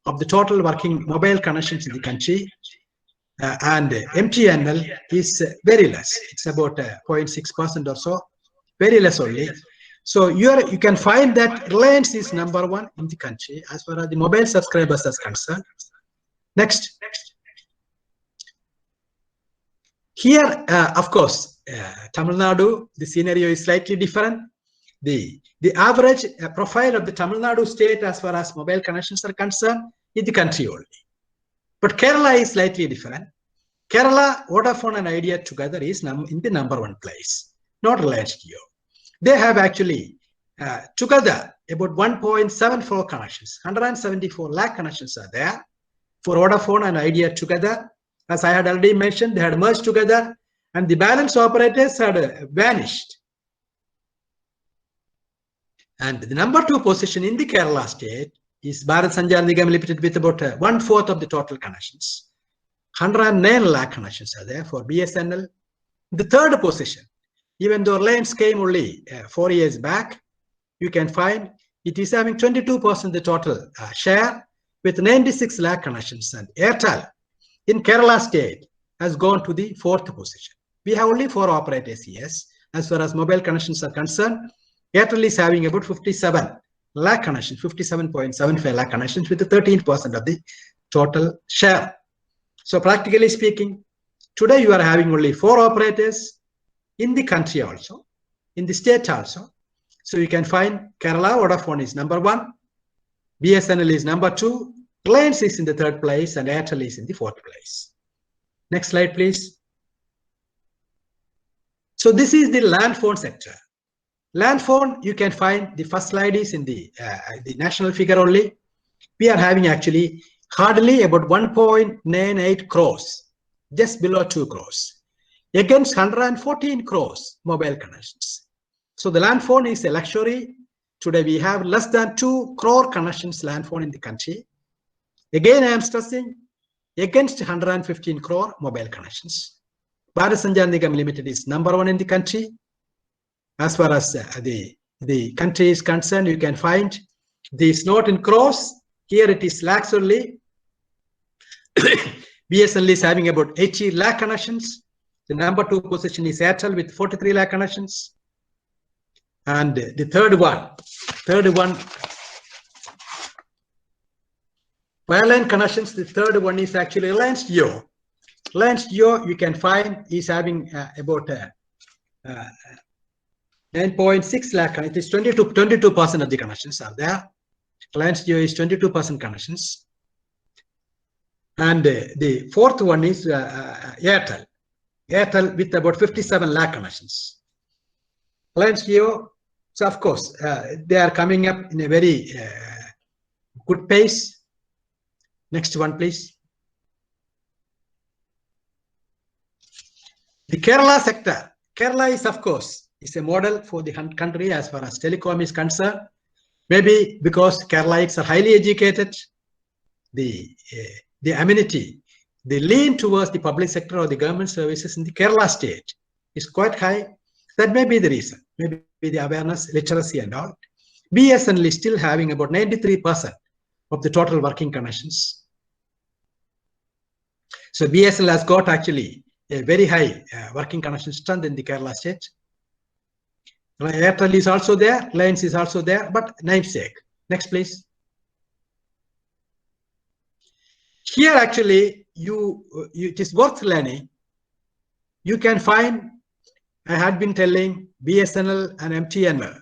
[SPEAKER 4] of the total working mobile connections in the country. And MTNL is very less. It's about 0.6% or so, very less only. So you can find that Reliance is #1 in the country as far as the mobile subscribers is concerned. Next. Here, of course, Tamil Nadu, the scenario is slightly different. The average profile of the Tamil Nadu state as far as mobile connections are concerned is the country only. But Kerala is slightly different. Kerala, Vodafone and Idea together is in the #1 place, not Reliance Jio. They have actually together about 1.74 connections, 174 lakh connections are there for Vodafone and Idea together. As I had already mentioned, they had merged together and the balance operators had vanished. And the #2 position in the Kerala state is Bharat Sanchar Nigam Limited with about 1/4 of the total connections. 109 lakh connections are there for BSNL. The 3rd position, even though Reliance came only 4 years back, you can find it is having 22% of the total share with 96 lakh connections. And Airtel in Kerala state has gone to the 4th position. We have only 4 operators here as far as mobile connections are concerned. Airtel is having about 57 lakh connections, 57.75 lakh connections with 13% of the total share. So practically speaking, today you are having only 4 operators in the country also, in the state also. So you can find Kerala, Vodafone is #1, BSNL is #2, Reliance is in the 3rd place, and Airtel is in the 4th place. Next slide, please. So this is the land phone sector. Land phone, you can find the first slide is in the national figure only. We are having actually hardly about 1.98 crores, just below 2 crores, against 114 crores mobile connections. So the land phone is a luxury. Today we have less than 2 crore connections land phone in the country. Again, I am stressing against 115 crore mobile connections. Bharat Sanchar Nigam Limited is number 1 in the country. As far as the country is concerned, you can find this not in crores. Here it is lakhs only. BSNL is having about 80 lakh connections. The number 2 position is Airtel with 43 lakh connections. And the third one, wireline connections, the third one is actually Reliance Jio. Reliance Jio, you can find, is having about 9.6 lakh. It is 22% of the connections are there. Reliance Jio is 22% connections. And the fourth one is Airtel. Airtel with about 57 lakh connections. Reliance Jio, so of course, they are coming up in a very good pace. Next one, please. The Kerala sector. Kerala is, of course, is a model for the country as far as telecom is concerned. Maybe because Keralites are highly educated, the amenity, the lean towards the public sector or the government services in the Kerala state is quite high. That may be the reason. Maybe the awareness, literacy and all. BSNL is still having about 93% of the total working connections. So BSNL has got actually a very high working connection strength in the Kerala state. Airtel is also there, Reliance is also there, but namesake. Next, please. Here actually, it is worth learning. You can find, I had been telling BSNL and MTNL,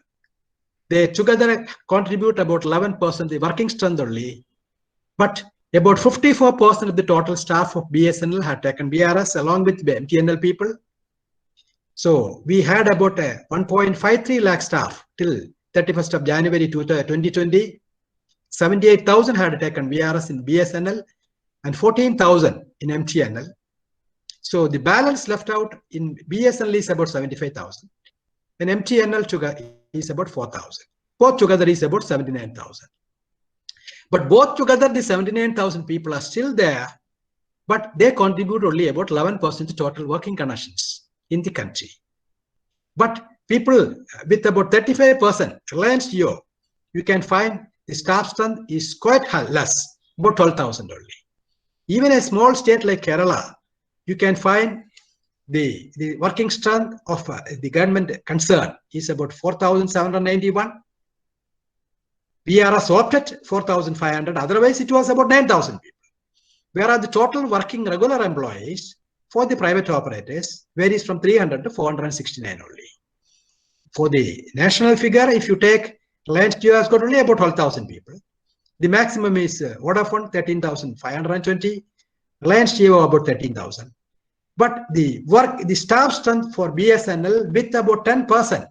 [SPEAKER 4] they together contribute about 11% the working strength only, but about 54% of the total staff of BSNL had taken BRS along with the MTNL people. So we had about 1.53 lakh staff till 31st of January 2020. 78,000 had taken VRS in BSNL and 14,000 in MTNL. So the balance left out in BSNL is about 75,000 and MTNL is about 4,000. Both together is about 79,000. But both together the 79,000 people are still there, but they contribute only about 11% to total working connections in the country. But people with about 35%, Reliance Jio, you can find the staff strength is quite less, about 12,000 only. Even a small state like Kerala, you can find the working strength of the government concern is about 4,791. VRS opted 4,500, otherwise it was about 9,000 people. Whereas the total working regular employees for the private operators varies from 300 to 469 only. For the national figure, if you take Reliance Jio has got only about 12,000 people. The maximum is Vodafone 13,520, Reliance Jio about 13,000. But the staff strength for BSNL with about 10%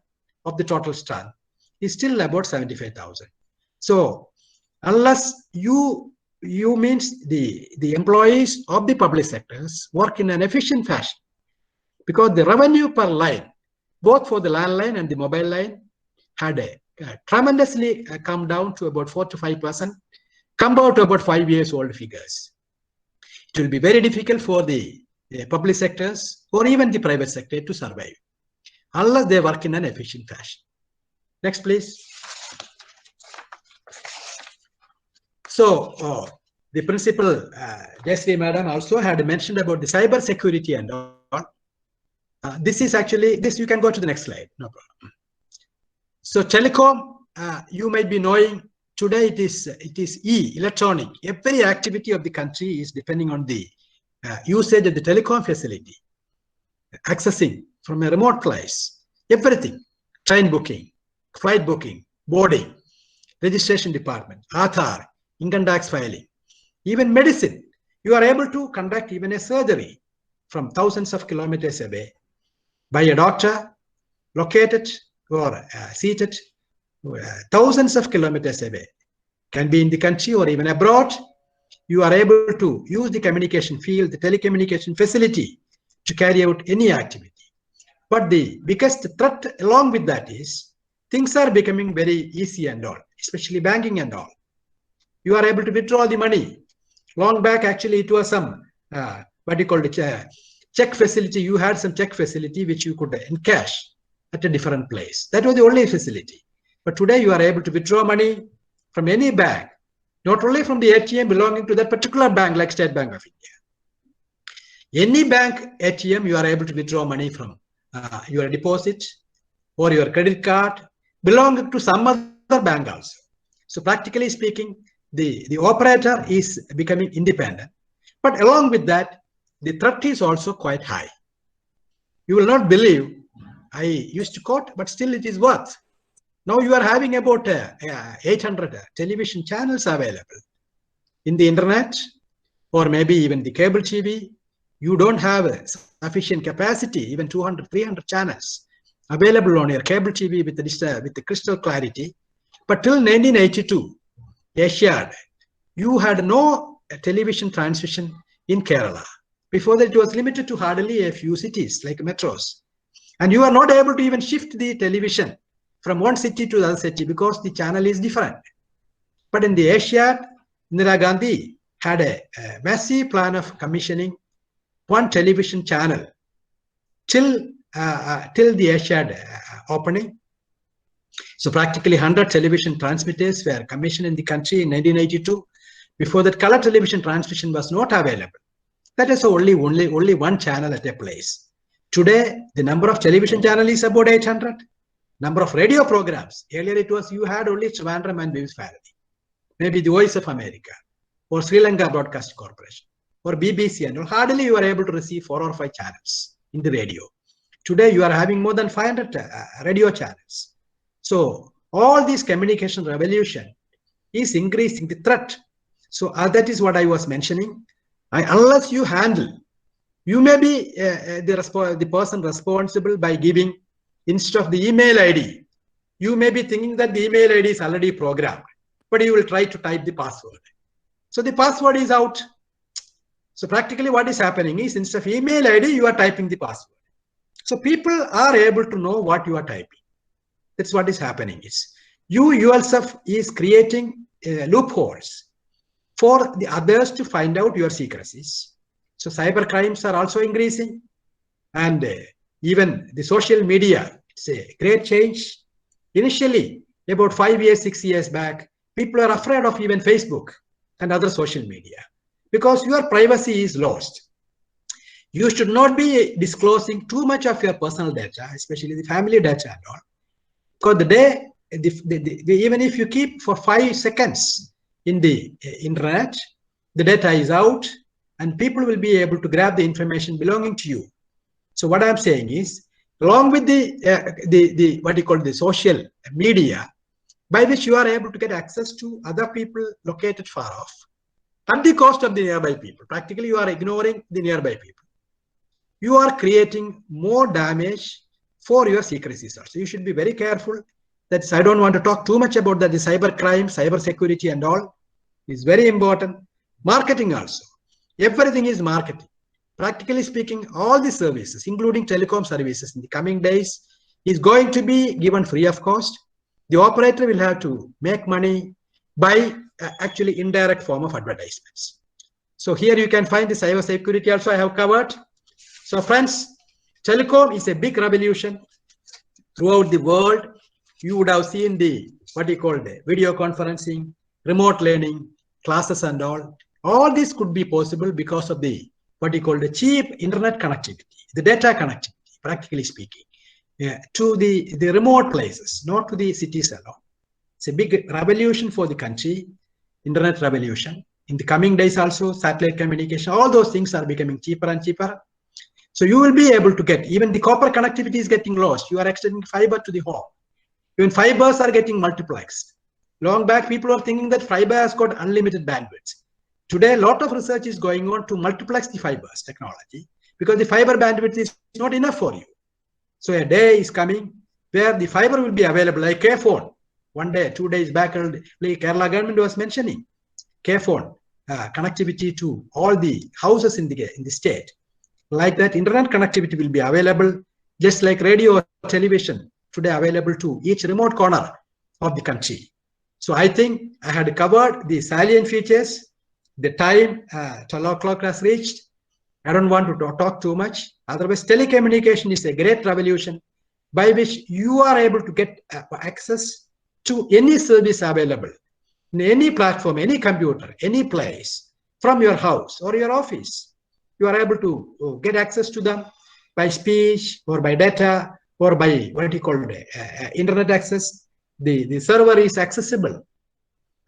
[SPEAKER 4] of the total strength is still about 75,000. So unless you means the employees of the public sectors work in an efficient fashion, because the revenue per line, both for the landline and the mobile line, had tremendously come down to about 4 to 5%, compared to about 5 years old figures. It will be very difficult for the public sectors or even the private sector to survive unless they work in an efficient fashion. Next, please. So the principal, Jayashree Madam, also had mentioned about the cyber security and all. This is actually, you can go to the next slide, no problem. So telecom, you might be knowing today it is electronic. Every activity of the country is depending on the usage of the telecom facility, accessing from a remote place, everything, train booking, flight booking, boarding, registration department, Aadhaar, income tax filing, even medicine. You are able to conduct even a surgery from thousands of kilometers away by a doctor located or seated thousands of kilometers away, can be in the country or even abroad. You are able to use the communication field, the telecommunication facility, to carry out any activity. But the biggest threat along with that is things are becoming very easy and all, especially banking and all. You are able to withdraw the money. Long back, actually, it was some, what you call it, check facility. You had some check facility which you could encash at a different place. That was the only facility. But today you are able to withdraw money from any bank, not only from the ATM belonging to that particular bank like State Bank of India. Any bank ATM, you are able to withdraw money from your deposit or your credit card belonging to some other bank also. So practically speaking, the operator is becoming independent. But along with that, the threat is also quite high. You will not believe, I used to quote, but still it is worth. Now you are having about 800 television channels available in the internet, or maybe even the cable TV. You don't have sufficient capacity, even 200, 300 channels available on your cable TV with the crystal clarity. But till 1982, Asia, you had no television transmission in Kerala. Before that, it was limited to hardly a few cities like metros. And you are not able to even shift the television from one city to the other city because the channel is different. But in the Asia, Indira Gandhi had a massive plan of commissioning one television channel till the Asia opening. So practically 100 television transmitters were commissioned in the country in 1982. Before that, color television transmission was not available. That is only one channel at a place. Today, the number of television channels is about 800. Number of radio programs. Earlier it was you had only Trivandrum and Vivis Bharati, maybe the Voice of America, or Sri Lanka Broadcast Corporation, or BBC, and hardly you are able to receive 4 or 5 channels in the radio. Today you are having more than 500 radio channels. So all this communication revolution is increasing the threat. So that is what I was mentioning. Unless you handle, you may be the person responsible by giving, instead of the email ID, you may be thinking that the email ID is already programmed, but you will try to type the password. So the password is out. So practically what is happening is, instead of email ID, you are typing the password. So people are able to know what you are typing. That's what is happening. Is you yourself is creating loopholes for the others to find out your secrecies. So cyber crimes are also increasing, and even the social media, it's a great change. Initially, about 5 years, 6 years back, people are afraid of even Facebook and other social media because your privacy is lost. You should not be disclosing too much of your personal data, especially the family data and all. Because the day, even if you keep for 5 seconds in the internet, the data is out and people will be able to grab the information belonging to you. So what I'm saying is, along with the what you call the social media, by which you are able to get access to other people located far off, at the cost of the nearby people. Practically, you are ignoring the nearby people. You are creating more damage for your secrecies also. You should be very careful. That's, I don't want to talk too much about that. The cyber crime, cyber security and all is very important. Marketing also. Everything is marketing. Practically speaking, all the services, including telecom services in the coming days, is going to be given free of cost. The operator will have to make money by actually indirect form of advertisements. So here you can find the cyber security also I have covered. So friends, telecom is a big revolution throughout the world. You would have seen the, what you call the video conferencing, remote learning, classes and all. All this could be possible because of the, what you call the cheap internet connectivity, the data connectivity, practically speaking, to the remote places, not to the cities alone. It's a big revolution for the country, internet revolution. In the coming days also, satellite communication, all those things are becoming cheaper and cheaper. So you will be able to get, even the copper connectivity is getting lost. You are extending fiber to the home. Even fibers are getting multiplexed. Long back, people are thinking that fiber has got unlimited bandwidth. Today, a lot of research is going on to multiplex the fibers technology because the fiber bandwidth is not enough for you. So a day is coming where the fiber will be available, like K-phone. One day, 2 days back, the Kerala government was mentioning K-phone connectivity to all the houses in the state. Like that, internet connectivity will be available, just like radio or television today available to each remote corner of the country. So I think I had covered the salient features. The time, 12 o'clock has reached. I don't want to talk too much. Otherwise, telecommunication is a great revolution by which you are able to get access to any service available in any platform, any computer, any place, from your house or your office. You are able to get access to them by speech or by data or by what you call internet access. The server is accessible,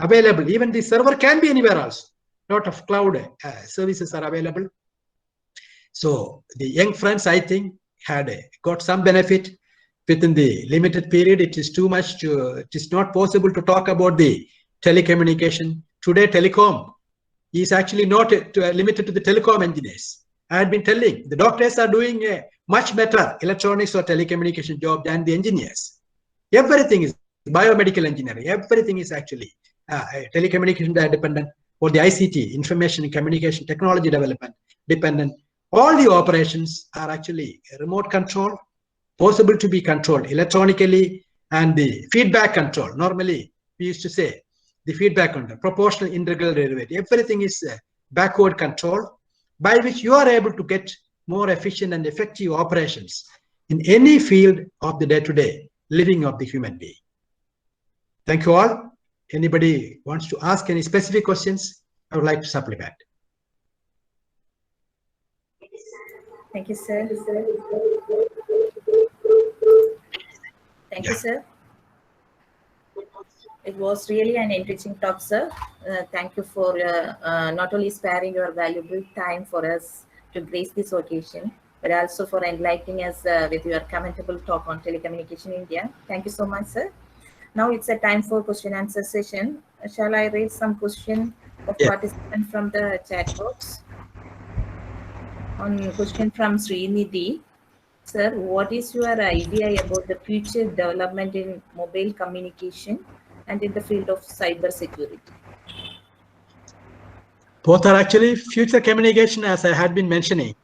[SPEAKER 4] available. Even the server can be anywhere else. A lot of cloud services are available. So the young friends, I think, had got some benefit within the limited period. It is too much it is not possible to talk about the telecommunication. Today, telecom is actually not limited to the telecom engineers. I had been telling the doctors are doing a much better electronics or telecommunication job than the engineers. Everything is biomedical engineering. Everything is actually telecommunication dependent, or the ICT, information and communication technology development dependent. All the operations are actually remote control, possible to be controlled electronically, and the feedback control. Normally, we used to say the feedback control, proportional integral derivative. Everything is backward control, by which you are able to get more efficient and effective operations in any field of the day-to-day living of the human being. Thank you all. Anybody wants to ask any specific questions, I would like to supplement.
[SPEAKER 1] Thank you, sir. Thank you, sir. It was really an enriching talk, sir. Thank you for not only sparing your valuable time for us to grace this occasion, but also for enlightening us with your commentable talk on Telecommunication India. Thank you so much, sir. Now it's a time for question and answer session. Shall I raise some question of participants from the chat box? On question from Srinidhi. Sir, what is your idea about the future development in mobile communication and in the field of cyber security?
[SPEAKER 4] Both are actually future communication, as I had been mentioning.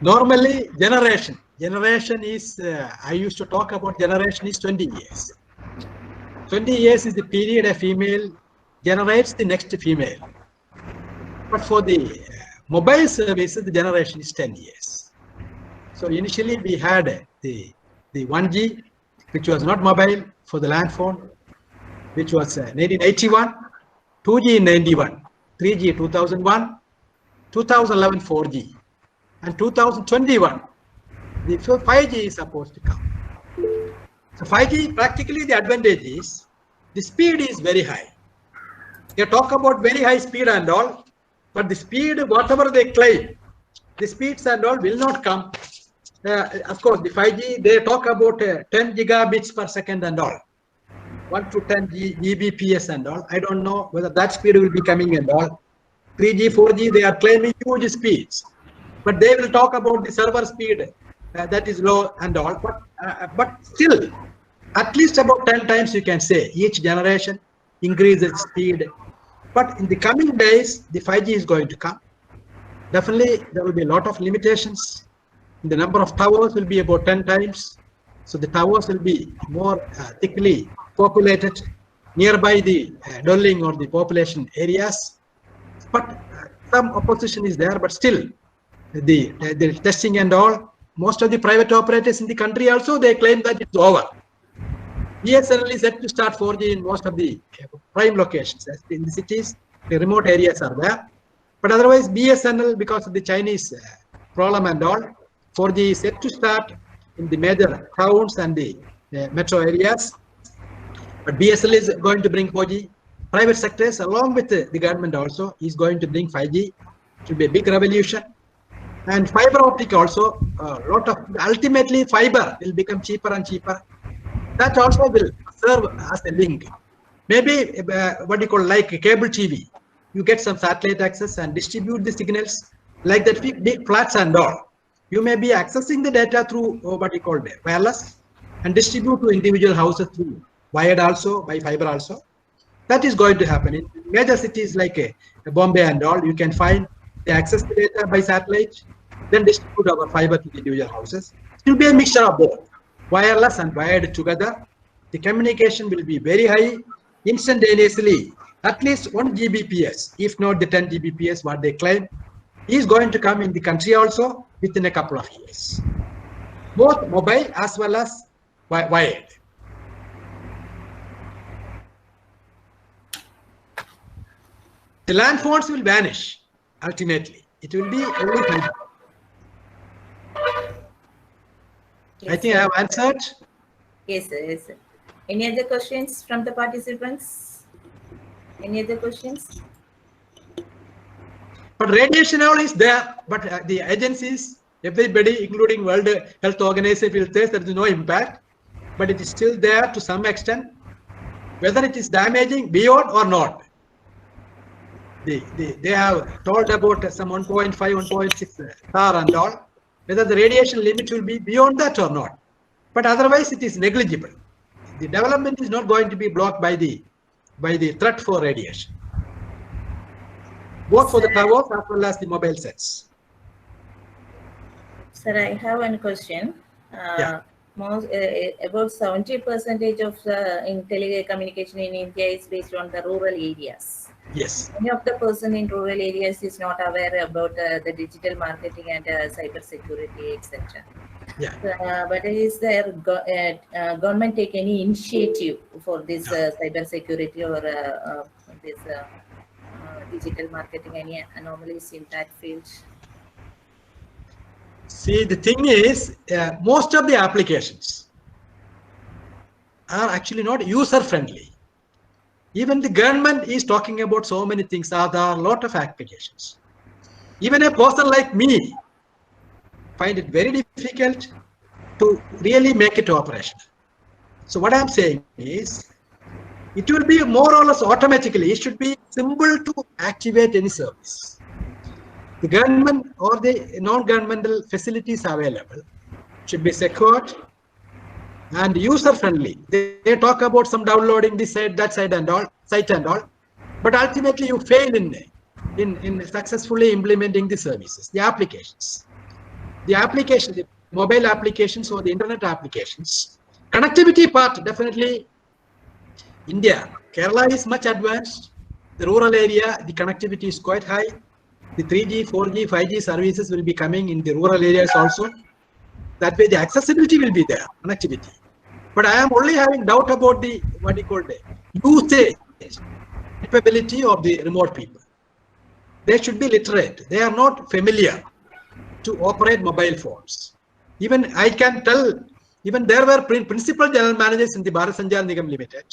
[SPEAKER 4] Normally, generation is, I used to talk about generation is 20 years. 20 years is the period a female generates the next female. But for the mobile services, the generation is 10 years. So initially we had the 1G, which was not mobile, for the land phone, which was 1981, 2G in 91, 3G 2001, 2011 4G, and 2021 the 5G is supposed to come. So 5G, practically the advantage is the speed is very high. They talk about very high speed and all, but the speed, whatever they claim, the speeds and all will not come. Of course, the 5G, they talk about 10 gigabits per second and all, 1 to 10 Gbps and all. I don't know whether that speed will be coming and all. 3G, 4G, they are claiming huge speeds, but they will talk about the server speed that is low and all. But still, at least about 10 times you can say each generation increases speed. But in the coming days, the 5G is going to come. Definitely, there will be a lot of limitations. The number of towers will be about 10 times. So the towers will be more thickly populated nearby the dwelling or the population areas. But some opposition is there, but still the testing and all, most of the private operators in the country also, they claim that it's over. BSNL is set to start 4G in most of the prime locations. In the cities, the remote areas are there. But otherwise, BSNL, because of the Chinese problem and all, 4G is set to start in the major towns and the metro areas. But BSNL is going to bring 4G. Private sectors, along with the government also, is going to bring 5G. It will be a big revolution. And fiber optic also, ultimately fiber will become cheaper and cheaper. That also will serve as a link. Maybe what you call like cable TV. You get some satellite access and distribute the signals like that big flats and all. You may be accessing the data through what you call wireless and distribute to individual houses through wired also, by fiber also. That is going to happen in major cities like Bombay and all. You can find the access the data by satellite, then distribute our fiber to the individual houses. It will be a mixture of both, wireless and wired together. The communication will be very high, instantaneously, at least 1 Gbps, if not the 10 Gbps, what they claim, is going to come in the country also within a couple of years. Both mobile as well as wired. The land phones will vanish ultimately. It will be only fiber. I think I have answered.
[SPEAKER 1] Yes, sir. Yes, sir. Any other questions from the participants? Any other questions?
[SPEAKER 4] But radiation all is there. But the agencies, everybody, including World Health Organization, will say there is no impact. But it is still there to some extent. Whether it is damaging beyond or not. They have told about some 1.5, 1.6 star and all. Whether the radiation limit will be beyond that or not. But otherwise, it is negligible. The development is not going to be blocked by the threat for radiation, both for the towers as well as the mobile sets.
[SPEAKER 1] Sir, I have one question.
[SPEAKER 4] Yeah.
[SPEAKER 1] About 70% of in telecommunication in India is based on the rural areas.
[SPEAKER 4] Yes.
[SPEAKER 1] Many of the person in rural areas is not aware about the digital marketing and cyber security, etc.
[SPEAKER 4] Yeah.
[SPEAKER 1] But is there government take any initiative for this cyber security or this digital marketing? Any anomalies in that field?
[SPEAKER 4] See, the thing is, most of the applications are actually not user-friendly. Even the government is talking about so many things. There are a lot of applications. Even a person like me find it very difficult to really make it operational. So what I'm saying is, it will be more or less automatically. It should be simple to activate any service. The government or the non-governmental facilities available should be secured and user-friendly. They talk about some downloading this side, that side, and all site and all, but ultimately you fail in successfully implementing the services, the applications, the mobile applications or the internet applications. Connectivity part, definitely India, Kerala is much advanced. The rural area, the connectivity is quite high. The 3G, 4G, 5G services will be coming in the rural areas also. That way the accessibility will be there, connectivity. But I am only having doubt about the, what you call the usage capability of the remote people. They should be literate. They are not familiar to operate mobile phones. Even I can tell, even there were principal general managers in the Bharat Sanchar Nigam Limited,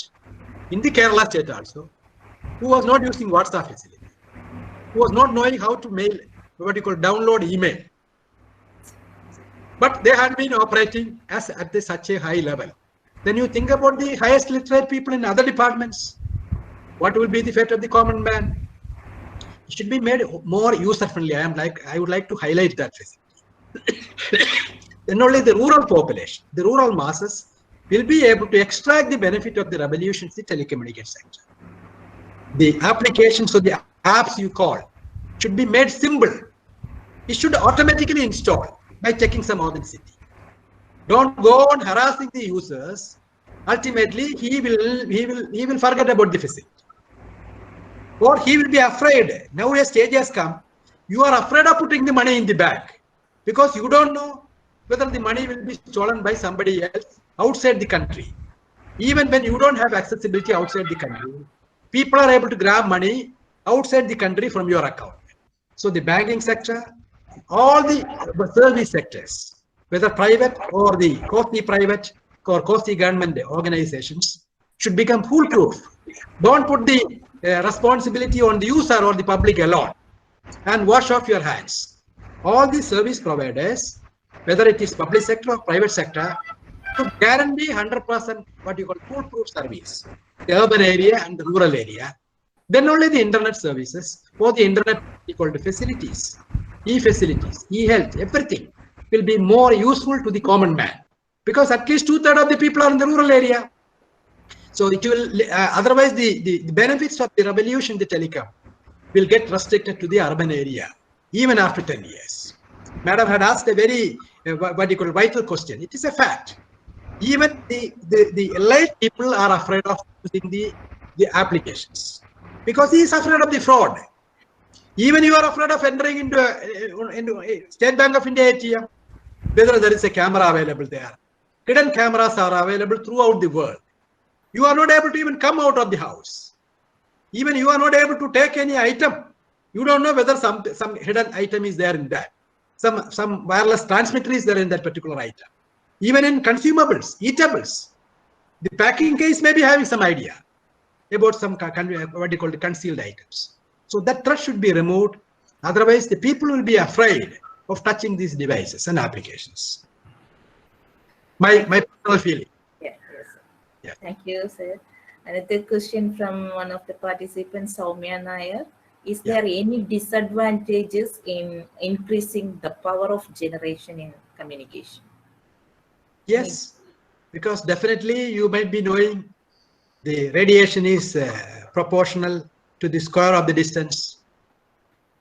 [SPEAKER 4] in the Kerala state also, who was not using WhatsApp facility, who was not knowing how to mail, what you call download email. But they had been operating as at such a high level. Then you think about the highest literate people in other departments. What will be the fate of the common man? It should be made more user-friendly. I would like to highlight that. Then only the rural population, the rural masses, will be able to extract the benefit of the revolution in the telecommunication sector. The applications or the apps you call should be made simple. It should automatically install by checking some authenticity. Don't go on harassing the users. Ultimately, he will forget about the facility, or he will be afraid. Now a stage has come. You are afraid of putting the money in the bank because you don't know whether the money will be stolen by somebody else outside the country. Even when you don't have accessibility outside the country, people are able to grab money outside the country from your account. So the banking sector, all the service sectors, whether private or the quasi-private or quasi-government organizations, should become foolproof. Don't put the responsibility on the user or the public alone and wash off your hands. All the service providers, whether it is public sector or private sector, should guarantee 100% what you call foolproof service, the urban area and the rural area. Then only the internet services or the internet equal to facilities, e-facilities, e-health, everything will be more useful to the common man, because at least 2/3 of the people are in the rural area. So it will otherwise the benefits of the revolution in the telecom will get restricted to the urban area even after 10 years. Madam had asked a very what you call vital question. It is a fact. Even the elite people are afraid of using the applications because he is afraid of the fraud. Even you are afraid of entering into a State Bank of India ATM, whether there is a camera available there. Hidden cameras are available throughout the world. You are not able to even come out of the house. Even you are not able to take any item. You don't know whether some hidden item is there in that. Some wireless transmitter is there in that particular item. Even in consumables, eatables, the packing case may be having some idea about some what you call the concealed items. So that threat should be removed. Otherwise, the people will be afraid of touching these devices and applications. My personal feeling.
[SPEAKER 1] Yeah, yes, sir.
[SPEAKER 4] Yeah.
[SPEAKER 1] Thank you, sir. Another question from one of the participants, Soumya Nair. Is there any disadvantages in increasing the power of generation in communication?
[SPEAKER 4] Yes, because definitely you might be knowing the radiation is proportional to the square of the distance.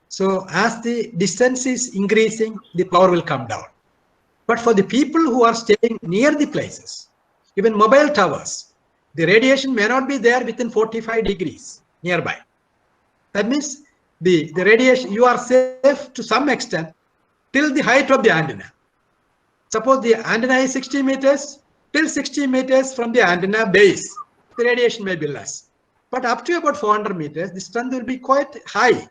[SPEAKER 4] So as the distance is increasing, the power will come down. But for the people who are staying near the places, even mobile towers, the radiation may not be there within 45 degrees nearby. That means the radiation, you are safe to some extent till the height of the antenna. Suppose the antenna is 60 meters, till 60 meters from the antenna base, the radiation may be less. But up to about 400 meters, the strength will be quite high,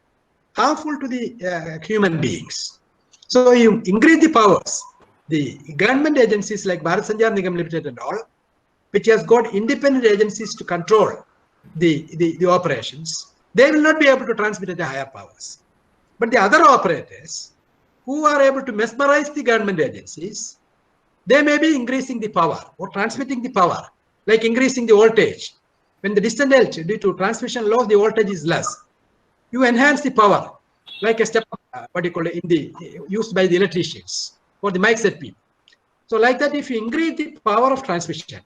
[SPEAKER 4] harmful to the human beings. So you increase the powers. The government agencies like Bharat Sanchar Nigam Limited and all, which has got independent agencies to control the operations, they will not be able to transmit at the higher powers. But the other operators who are able to mesmerize the government agencies, they may be increasing the power or transmitting the power, like increasing the voltage. When the distant edge, due to transmission loss, the voltage is less. You enhance the power, like a step, what you call it, used by the electricians or the mic set people. So like that, if you increase the power of transmission,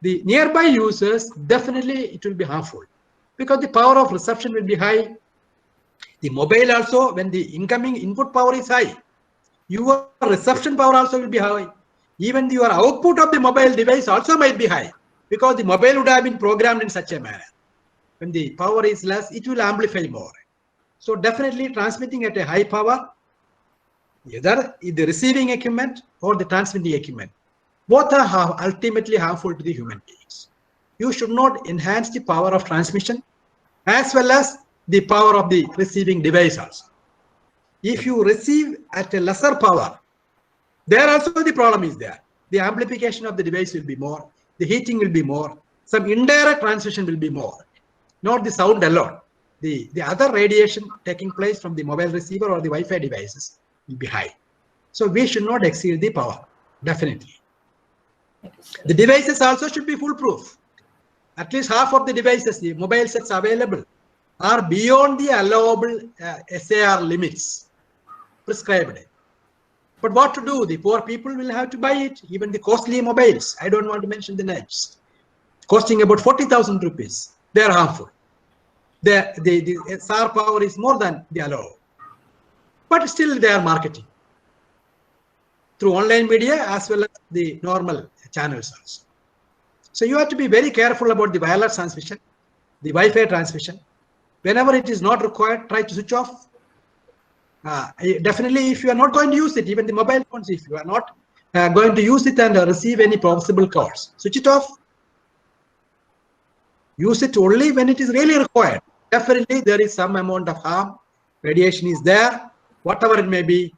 [SPEAKER 4] the nearby users, definitely it will be harmful because the power of reception will be high. The mobile also, when the incoming input power is high, your reception power also will be high. Even your output of the mobile device also might be high because the mobile would have been programmed in such a manner. When the power is less, it will amplify more. So definitely transmitting at a high power, either the receiving equipment or the transmitting equipment, both are ultimately harmful to the human beings. You should not enhance the power of transmission as well as the power of the receiving device also. If you receive at a lesser power, there also the problem is there. The amplification of the device will be more, the heating will be more, some indirect transmission will be more, not the sound alone. The other radiation taking place from the mobile receiver or the Wi-Fi devices will be high. So we should not exceed the power, definitely. The devices also should be foolproof. At least half of the devices, the mobile sets available, are beyond the allowable SAR limits prescribed. But what to do? The poor people will have to buy it. Even the costly mobiles, I don't want to mention the names, costing about 40,000 rupees. They are harmful. The SAR power is more than the allowed. But still they are marketing through online media as well as the normal channels also. So you have to be very careful about the wireless transmission, the Wi-Fi transmission. Whenever it is not required, try to switch off. Definitely, if you are not going to use it, even the mobile phones, if you are not going to use it and receive any possible calls, switch it off. Use it only when it is really required. Definitely, there is some amount of harm. Radiation is there, whatever it may be.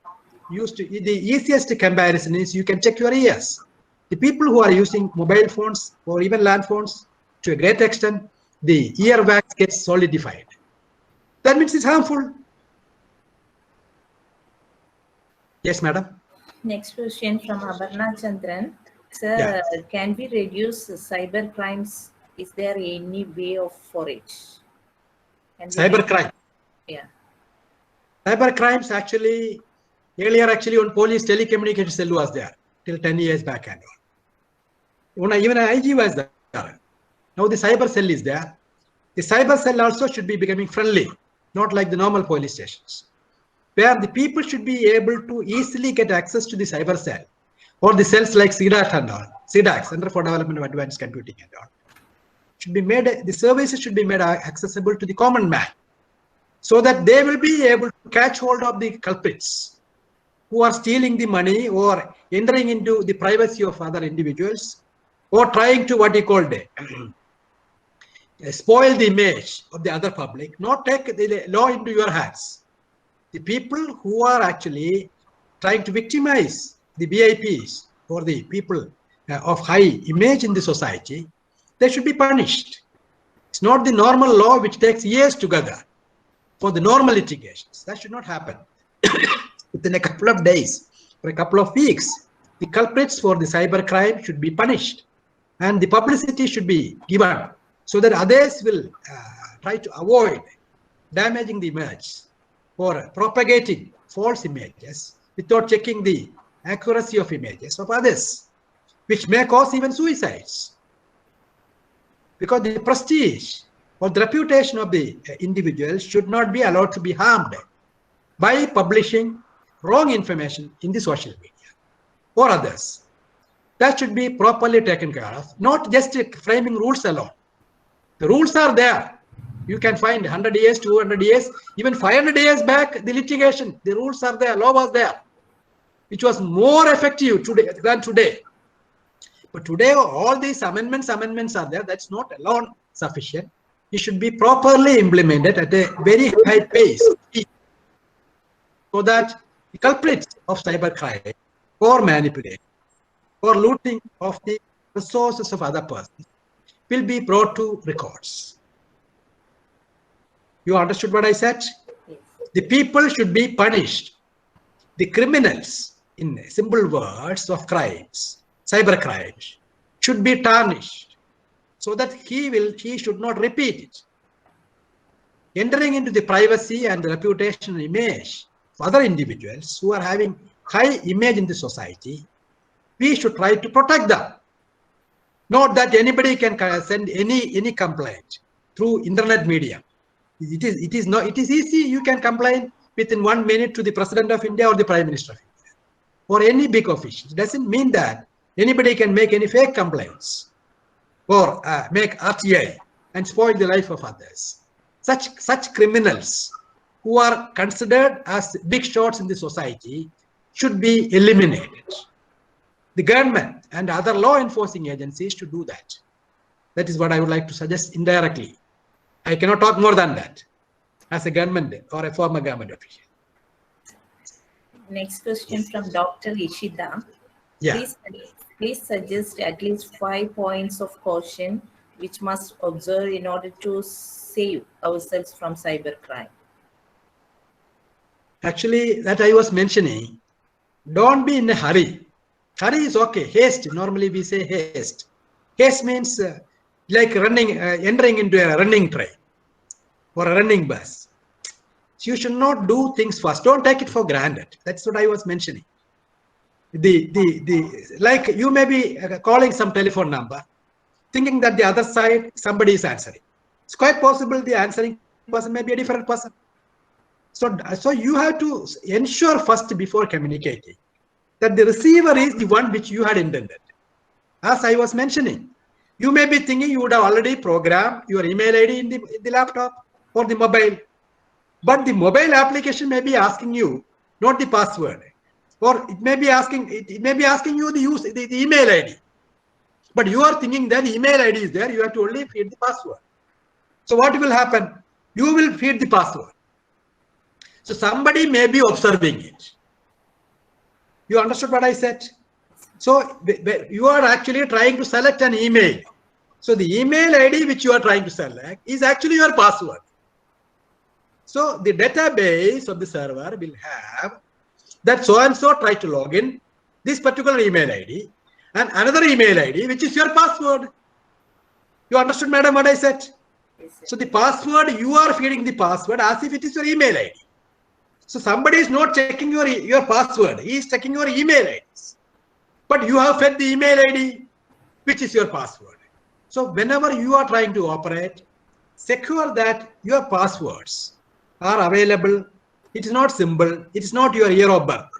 [SPEAKER 4] The easiest comparison is you can check your ears. The people who are using mobile phones or even land phones, to a great extent, the ear wax gets solidified. That means it's harmful. Yes, madam.
[SPEAKER 1] Next question from Abarna Chandran. Sir, can we reduce cyber crimes? Is there any way for it?
[SPEAKER 4] Cyber crime.
[SPEAKER 1] Yeah.
[SPEAKER 4] Cyber crimes actually Earlier, actually, on police telecommunication cell was there till 10 years back and all. Even an IG was there. Now the cyber cell is there. The cyber cell also should be becoming friendly, not like the normal police stations, where the people should be able to easily get access to the cyber cell or the cells like CDAC and all, CDAC, Center for Development of Advanced Computing and all. Should be made, the services should be made accessible to the common man, so that they will be able to catch hold of the culprits who are stealing the money or entering into the privacy of other individuals or trying to what you called spoil the image of the other public, not take the law into your hands. The people who are actually trying to victimize the VIPs or the people of high image in the society, they should be punished. It's not the normal law which takes years together for the normal litigations. That should not happen. Within a couple of days or a couple of weeks, the culprits for the cyber crime should be punished and the publicity should be given so that others will try to avoid damaging the image or propagating false images without checking the accuracy of images of others, which may cause even suicides. Because the prestige or the reputation of the individuals should not be allowed to be harmed by publishing wrong information in the social media or others. That should be properly taken care of, not just framing rules alone. The rules are there. You can find 100 years, 200 years, even 500 years back, the litigation, the rules are there, law was there, which was more effective today than today. But today, all these amendments are there. That's not alone sufficient. It should be properly implemented at a very high pace, so that the culprits of cybercrime or manipulation or looting of the resources of other persons will be brought to records. You understood what I said?
[SPEAKER 1] Yes.
[SPEAKER 4] The people should be punished. The criminals, in simple words of crimes, cyber crimes, should be tarnished so that he should not repeat it. Entering into the privacy and the reputation and image of other individuals who are having high image in the society, we should try to protect them. Not that anybody can send any complaint through internet media. It is easy. You can complain within 1 minute to the President of India or the Prime Minister of India or any big official. It doesn't mean that anybody can make any fake complaints or make RTI and spoil the life of others. Such criminals who are considered as big shots in the society should be eliminated. The government and other law enforcing agencies should do that. That is what I would like to suggest indirectly. I cannot talk more than that as a government or a former government official.
[SPEAKER 1] Next question from Dr. Ishida.
[SPEAKER 4] Yeah.
[SPEAKER 1] Please suggest at least 5 points of caution which must observe in order to save ourselves from cybercrime.
[SPEAKER 4] Actually, that I was mentioning, don't be in a hurry. Hurry is okay. Haste, normally we say haste. Haste means like entering into a running train or a running bus. So you should not do things fast. Don't take it for granted. That's what I was mentioning. Like you may be calling some telephone number, thinking that the other side somebody is answering. It's quite possible the answering person may be a different person. So you have to ensure first before communicating that the receiver is the one which you had intended. As I was mentioning, you may be thinking you would have already programmed your email ID in the laptop or the mobile, but the mobile application may be asking you not the password, or it may be asking you the email ID. But you are thinking that the email ID is there, you have to only feed the password. So what will happen? You will feed the password. So somebody may be observing it. You understood what I said? So you are actually trying to select an email. So the email ID which you are trying to select is actually your password. So the database of the server will have that so-and-so tried to log in this particular email ID and another email ID which is your password. You understood, madam, what I said?
[SPEAKER 1] Yes,
[SPEAKER 4] So the password, you are feeding the password as if it is your email ID. So somebody is not checking your password. He is checking your email IDs. But you have fed the email ID, which is your password. So whenever you are trying to operate, secure that your passwords are available. It is not simple. It is not your year of birth.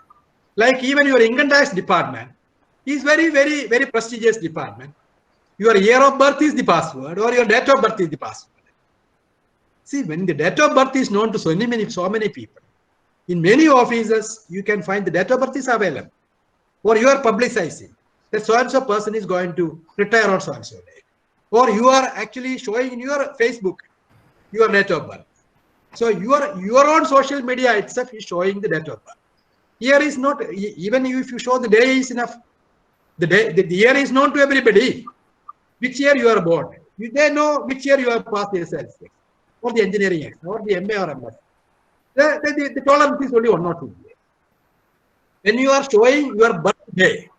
[SPEAKER 4] Like even your income tax department is very, very, very prestigious department. Your year of birth is the password, or your date of birth is the password. See, when the date of birth is known to so many people, in many offices, you can find the date of birth is available, or you are publicizing that so-and-so person is going to retire on so-and-so date, or you are actually showing in your Facebook your date of birth. So your own social media itself is showing the date of birth. Here is not, even if you show the day is enough. The year is known to everybody. Which year you are born. They know which year you have passed the SLC, or the engineering exam, or the MA or MS. The tolerance is only 1 or 2 years. When you are showing your birthday,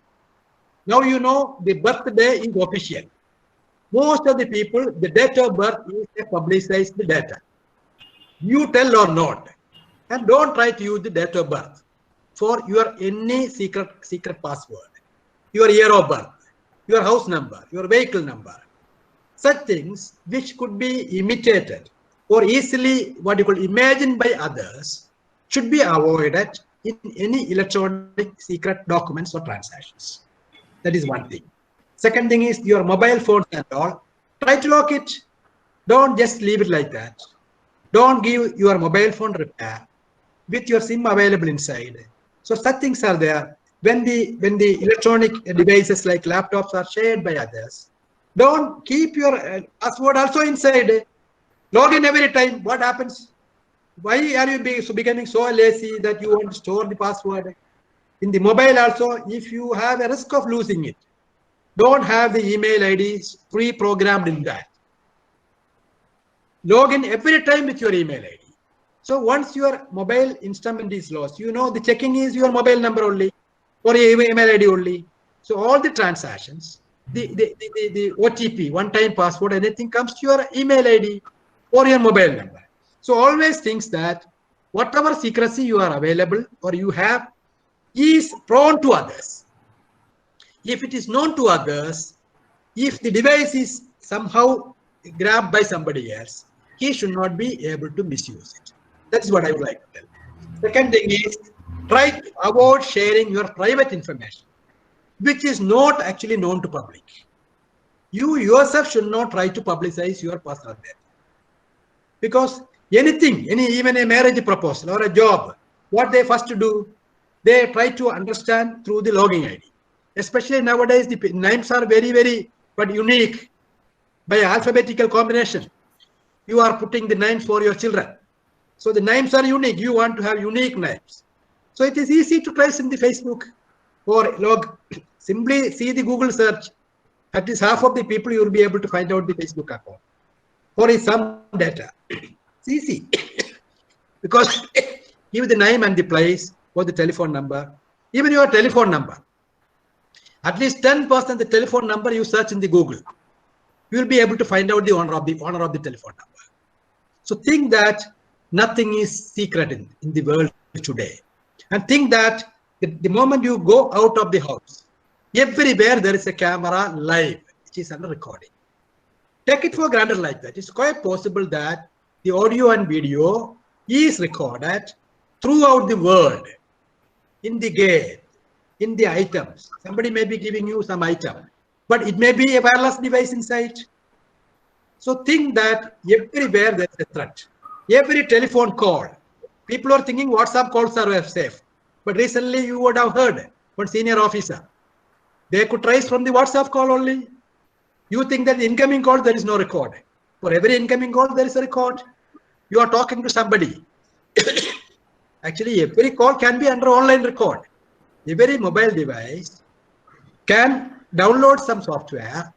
[SPEAKER 4] now you know the birthday is official. Most of the people, the date of birth is a publicized data. You tell or not, and don't try to use the date of birth for your any secret password, your year of birth, your house number, your vehicle number. Such things which could be imitated or easily what you call imagined by others should be avoided in any electronic secret documents or transactions. That is one thing. Second thing is your mobile phones and all. Try to lock it. Don't just leave it like that. Don't give your mobile phone repair with your SIM available inside. So such things are there. When the electronic devices like laptops are shared by others, don't keep your password also inside. Log in every time. What happens? Why are you becoming so lazy that you want to store the password? In the mobile also, if you have a risk of losing it, don't have the email IDs pre-programmed in that. Log in every time with your email ID. So once your mobile instrument is lost, you know the checking is your mobile number only or your email ID only. So all the transactions, the OTP, one-time password, anything comes to your email ID or your mobile number. So always think that whatever secrecy you are available or you have is prone to others. If it is known to others, if the device is somehow grabbed by somebody else, he should not be able to misuse it. That's what I would like to tell. Second thing is, try to avoid sharing your private information, which is not actually known to public. You yourself should not try to publicize your personal data. Because anything, even a marriage proposal or a job, what they first do, they try to understand through the logging ID. Especially nowadays, the names are very, very, but unique by alphabetical combination. You are putting the names for your children. So the names are unique. You want to have unique names. So it is easy to trace in the Facebook or log. Simply see the Google search. At least half of the people you will be able to find out the Facebook account or some data. It's easy because give the name and the place or the telephone number, even your telephone number. At least 10% the telephone number you search in the Google, you will be able to find out the owner of the telephone number. So think that nothing is secret in the world today. And think that the moment you go out of the house, everywhere there is a camera live, which is under recording. Take it for granted like that. It's quite possible that the audio and video is recorded throughout the world, in the gate, in the items. Somebody may be giving you some item, but it may be a wireless device inside. So think that everywhere there is a threat. Every telephone call, people are thinking WhatsApp calls are safe. But recently you would have heard one senior officer. They could trace from the WhatsApp call only. You think that the incoming call, there is no record. For every incoming call, there is a record. You are talking to somebody. Actually, every call can be under online record. Every mobile device can download some software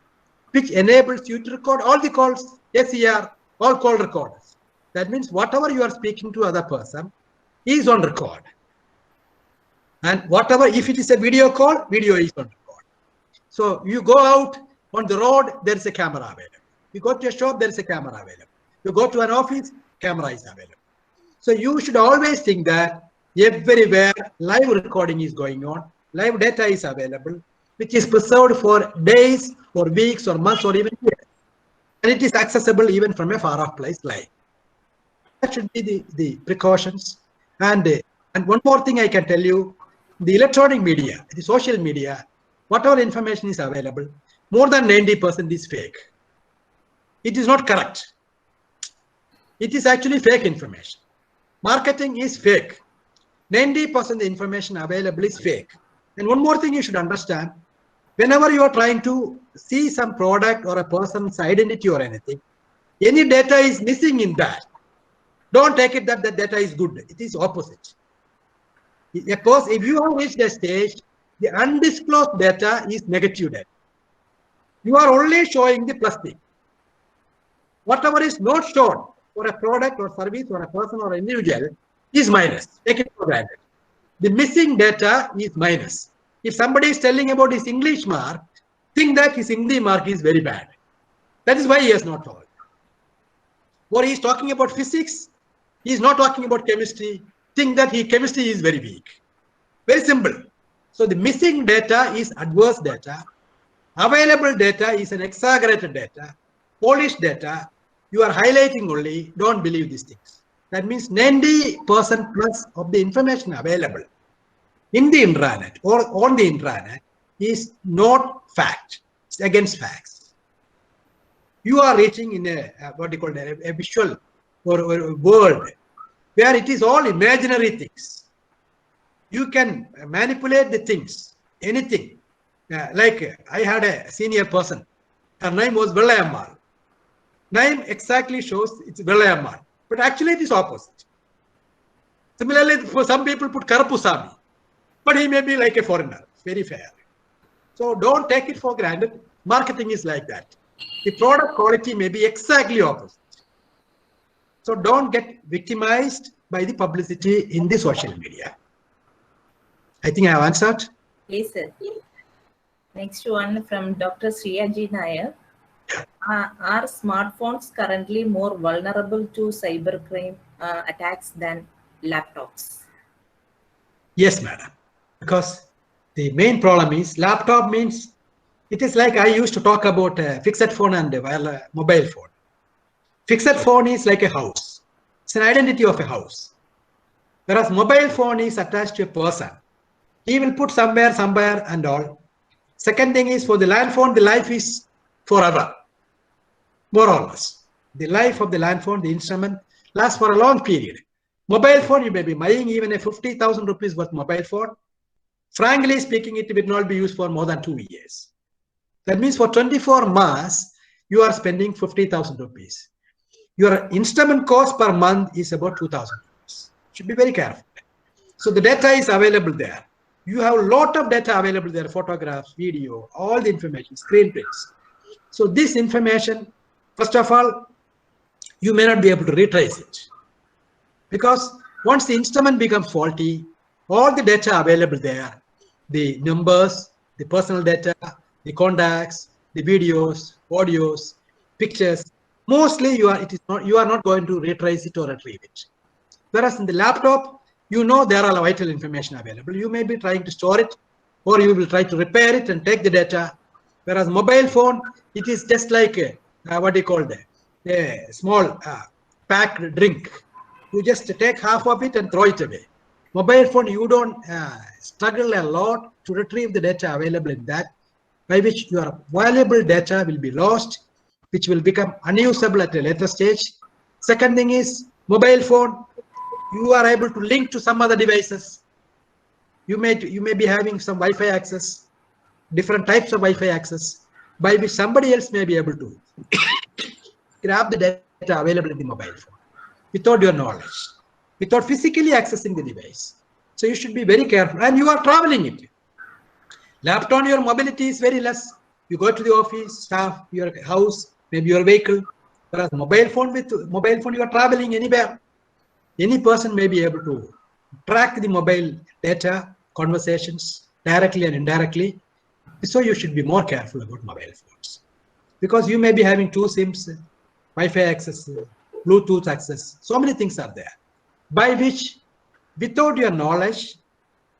[SPEAKER 4] which enables you to record all the calls, SCR, all call recorders. That means whatever you are speaking to other person is on record. And whatever, if it is a video call, video is on record. So you go out on the road, there is a camera available. You go to a shop, there is a camera available. You go to an office, camera is available. So you should always think that everywhere live recording is going on, live data is available, which is preserved for days or weeks or months or even years. And it is accessible even from a far off place live. That should be the precautions. And one more thing I can tell you, the electronic media, the social media, whatever information is available, more than 90% is fake. It is not correct. It is actually fake information. Marketing is fake. 90% of the information available is fake. And one more thing you should understand, whenever you are trying to see some product or a person's identity or anything, any data is missing in that. Don't take it that the data is good. It is opposite. Because if you have reached a stage, the undisclosed data is negative data. You are only showing the plus thing. Whatever is not shown for a product or service or a person or individual is minus. Take it for granted. The missing data is minus. If somebody is telling about his English mark, think that his English mark is very bad. That is why he has not told. Or he is talking about physics, he is not talking about chemistry, think that chemistry is very weak. Very simple. So the missing data is adverse data. Available data is an exaggerated data, polished data. You are highlighting only, don't believe these things. That means 90% plus of the information available in the intranet or on the intranet is not fact. It's against facts. You are reaching in a what you call a visual or a world where it is all imaginary things. You can manipulate the things, anything. Like I had a senior person, her name was Dr.M.R. Name exactly shows it's Dr.M.R. But actually it is opposite. Similarly, for some people put Karapusami, but he may be like a foreigner, very fair. So don't take it for granted. Marketing is like that. The product quality may be exactly opposite. So don't get victimized by the publicity in the social media. I think I have answered.
[SPEAKER 1] Yes, sir. Next one from Dr. Sriyaji Nair. Are smartphones currently more vulnerable to cybercrime attacks than laptops?
[SPEAKER 4] Yes, madam. Because the main problem is laptop means it is like I used to talk about fixed phone and mobile phone. Fixed phone is like a house. It's an identity of a house. Whereas mobile phone is attached to a person. He will put somewhere and all. Second thing is for the land phone, the life is forever. More or less. The life of the land phone, the instrument, lasts for a long period. Mobile phone, you may be buying even a 50,000 rupees worth mobile phone. Frankly speaking, it will not be used for more than 2 years. That means for 24 months, you are spending 50,000 rupees. Your instrument cost per month is about 2,000 rupees. Should be very careful. So the data is available there. You have a lot of data available there, photographs, video, all the information, screen prints. So this information, first of all, you may not be able to retrace it. Because once the instrument becomes faulty, all the data available there, the numbers, the personal data, the contacts, the videos, audios, pictures, mostly you are not going to retrace it or retrieve it. Whereas in the laptop, you know there are vital information available. You may be trying to store it, or you will try to repair it and take the data. Whereas mobile phone, it is just like what you call a small packed drink. You just take half of it and throw it away. Mobile phone, you don't struggle a lot to retrieve the data available in that, by which your valuable data will be lost, which will become unusable at a later stage. Second thing is mobile phone, you are able to link to some other devices. You may be having some Wi-Fi access, different types of Wi-Fi access, by which somebody else may be able to grab the data available in the mobile phone without your knowledge, without physically accessing the device. So you should be very careful, and you are traveling it. Laptop, your mobility is very less. You go to the office, staff, your house, maybe your vehicle. Whereas mobile phone, you are traveling anywhere. Any person may be able to track the mobile data, conversations, directly and indirectly. So you should be more careful about mobile phones. Because you may be having 2 SIMs, Wi-Fi access, Bluetooth access. So many things are there. by which, without your knowledge,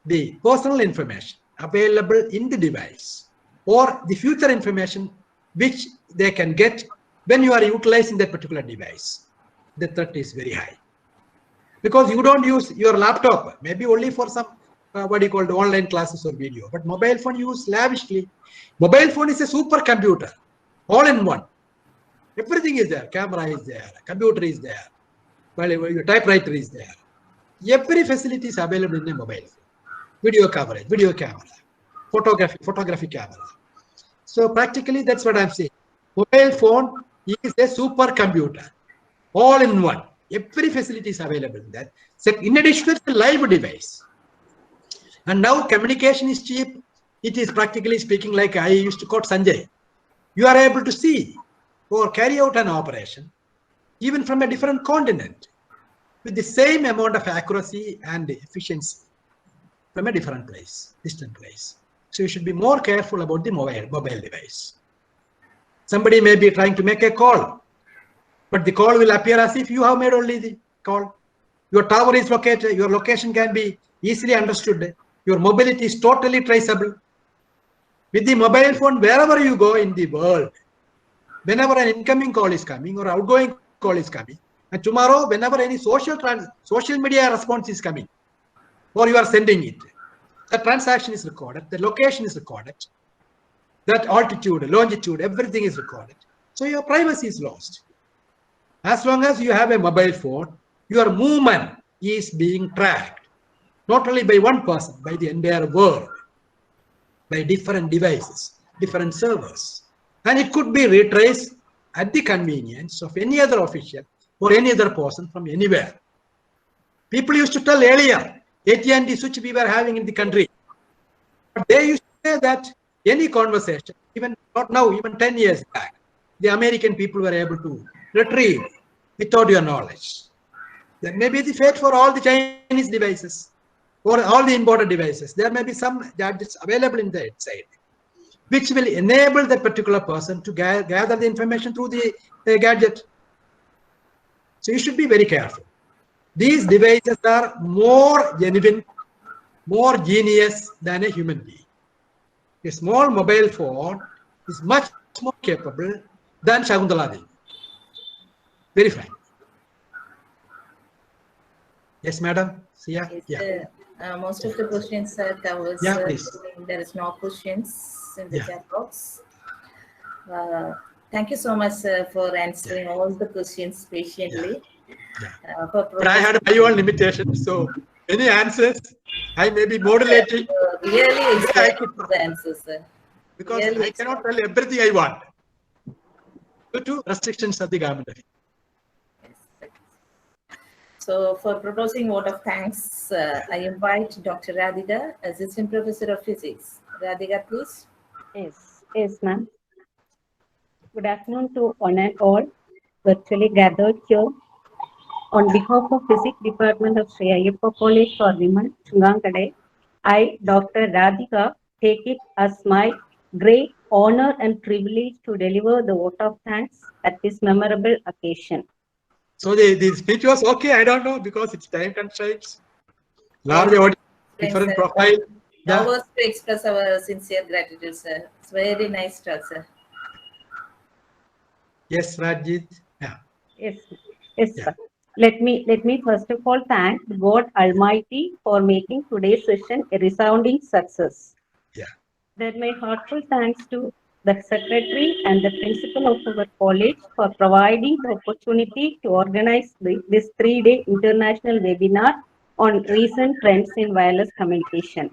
[SPEAKER 4] the personal information available in the device or the future information which they can get when you are utilizing that particular device, the threat is very high. Because you don't use your laptop, maybe only for some what you call the online classes or video, but mobile phone used lavishly. Mobile phone is a supercomputer, all in one. Everything is there. Camera is there, computer is there, well, your typewriter is there. Every facility is available in a mobile phone. Video coverage, video camera, photography camera. So practically that's what I'm saying. Mobile phone is a supercomputer, all in one. Every facility is available in that. So in addition, it's a live device. And now communication is cheap. It is practically speaking, like I used to quote Sanjay. You are able to see or carry out an operation even from a different continent with the same amount of accuracy and efficiency from a different place, distant place. So you should be more careful about the mobile device. Somebody may be trying to make a call, but the call will appear as if you have made only the call. Your tower is located, your location can be easily understood. Your mobility is totally traceable. With the mobile phone, wherever you go in the world, whenever an incoming call is coming or outgoing call is coming, and tomorrow, whenever any social media response is coming, or you are sending it, the transaction is recorded, the location is recorded, that altitude, longitude, everything is recorded. So your privacy is lost. As long as you have a mobile phone, your movement is being tracked, not only by one person, by the entire world, by different devices, different servers. And it could be retraced at the convenience of any other official or any other person from anywhere. People used to tell earlier, AT&T switch we were having in the country. But they used to say that any conversation, even not now, even 10 years back, the American people were able to retrieve without your knowledge. That may be the fate for all the Chinese devices or all the imported devices. There may be some gadgets available in the side, which will enable that particular person to gather the information through the gadget. So you should be very careful. These devices are more genuine, more genius than a human being. A small mobile phone is much more capable than Shakuntala Devi. Very frank. Yes, madam. Yeah.
[SPEAKER 1] Most of the questions are covered.
[SPEAKER 4] Yeah, please.
[SPEAKER 1] There is no questions in the chat box. Thank you so much for answering all the questions patiently.
[SPEAKER 4] But I had my own limitations, so any answers I may be modulating.
[SPEAKER 1] Really excited for the answers, sir.
[SPEAKER 4] Because really I cannot tell everything I want due to restrictions of the government.
[SPEAKER 1] Yes. So for proposing vote of thanks, I invite Dr. Radhika, Assistant Professor of Physics. Radhika, please.
[SPEAKER 5] Yes, ma'am. Good afternoon to one and all virtually gathered here. On behalf of Physics Department of Sri Ayyappa College for Women, Chungankadai, I, Dr. Radhika, take it as my great honor and privilege to deliver the vote of thanks at this memorable occasion.
[SPEAKER 4] So the speech was okay, I don't know, because it's time constraints. Large audience, different profile.
[SPEAKER 1] Now was to express our sincere gratitude, sir. It's very nice talk, sir.
[SPEAKER 4] Yes, Rajit. Yeah.
[SPEAKER 5] Yes, sir. Let me first of all thank God Almighty for making today's session a resounding success.
[SPEAKER 4] Yeah.
[SPEAKER 5] Then my heartfelt thanks to the secretary and the principal of our college for providing the opportunity to organize this 3-day international webinar on recent trends in wireless communication.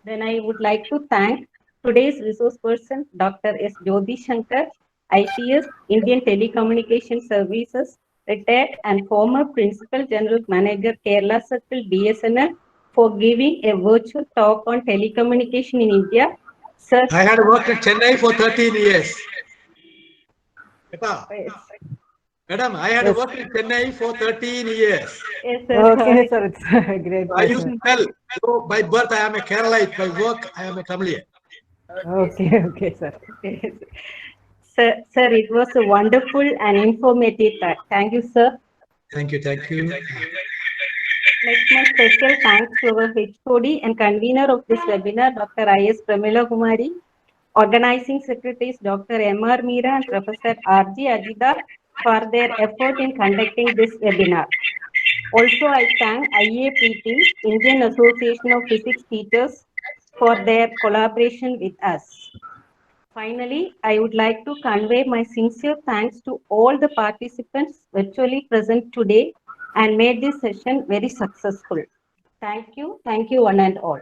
[SPEAKER 5] Then I would like to thank today's resource person, Dr. S. Jyoti Shankar, IPS, Indian Telecommunication Services, retired and former Principal General Manager, Kerala Circle, BSNL, for giving a virtual talk on telecommunication in India. Sir,
[SPEAKER 4] I had worked in Chennai for 13 years.
[SPEAKER 5] yes.
[SPEAKER 4] Madam, I had worked in Chennai for 13 years.
[SPEAKER 5] Yes, sir.
[SPEAKER 2] Okay, sir, it's a great
[SPEAKER 4] I used
[SPEAKER 2] pleasure.
[SPEAKER 4] to tell, so by birth I am a Keralite, by work I am a Tamilian.
[SPEAKER 2] Okay, sir.
[SPEAKER 5] Yes. Sir, it was a wonderful and informative talk. Thank you, sir.
[SPEAKER 4] Thank you.
[SPEAKER 5] Next, my special thanks to our HOD and convener of this webinar, Dr. I.S. Pramila Kumari, organizing secretaries Dr. M.R. Meera and Professor R.G. Ajida for their effort in conducting this webinar. Also, I thank IAPT, Indian Association of Physics Teachers, for their collaboration with us. Finally, I would like to convey my sincere thanks to all the participants virtually present today and made this session very successful. Thank you one and all.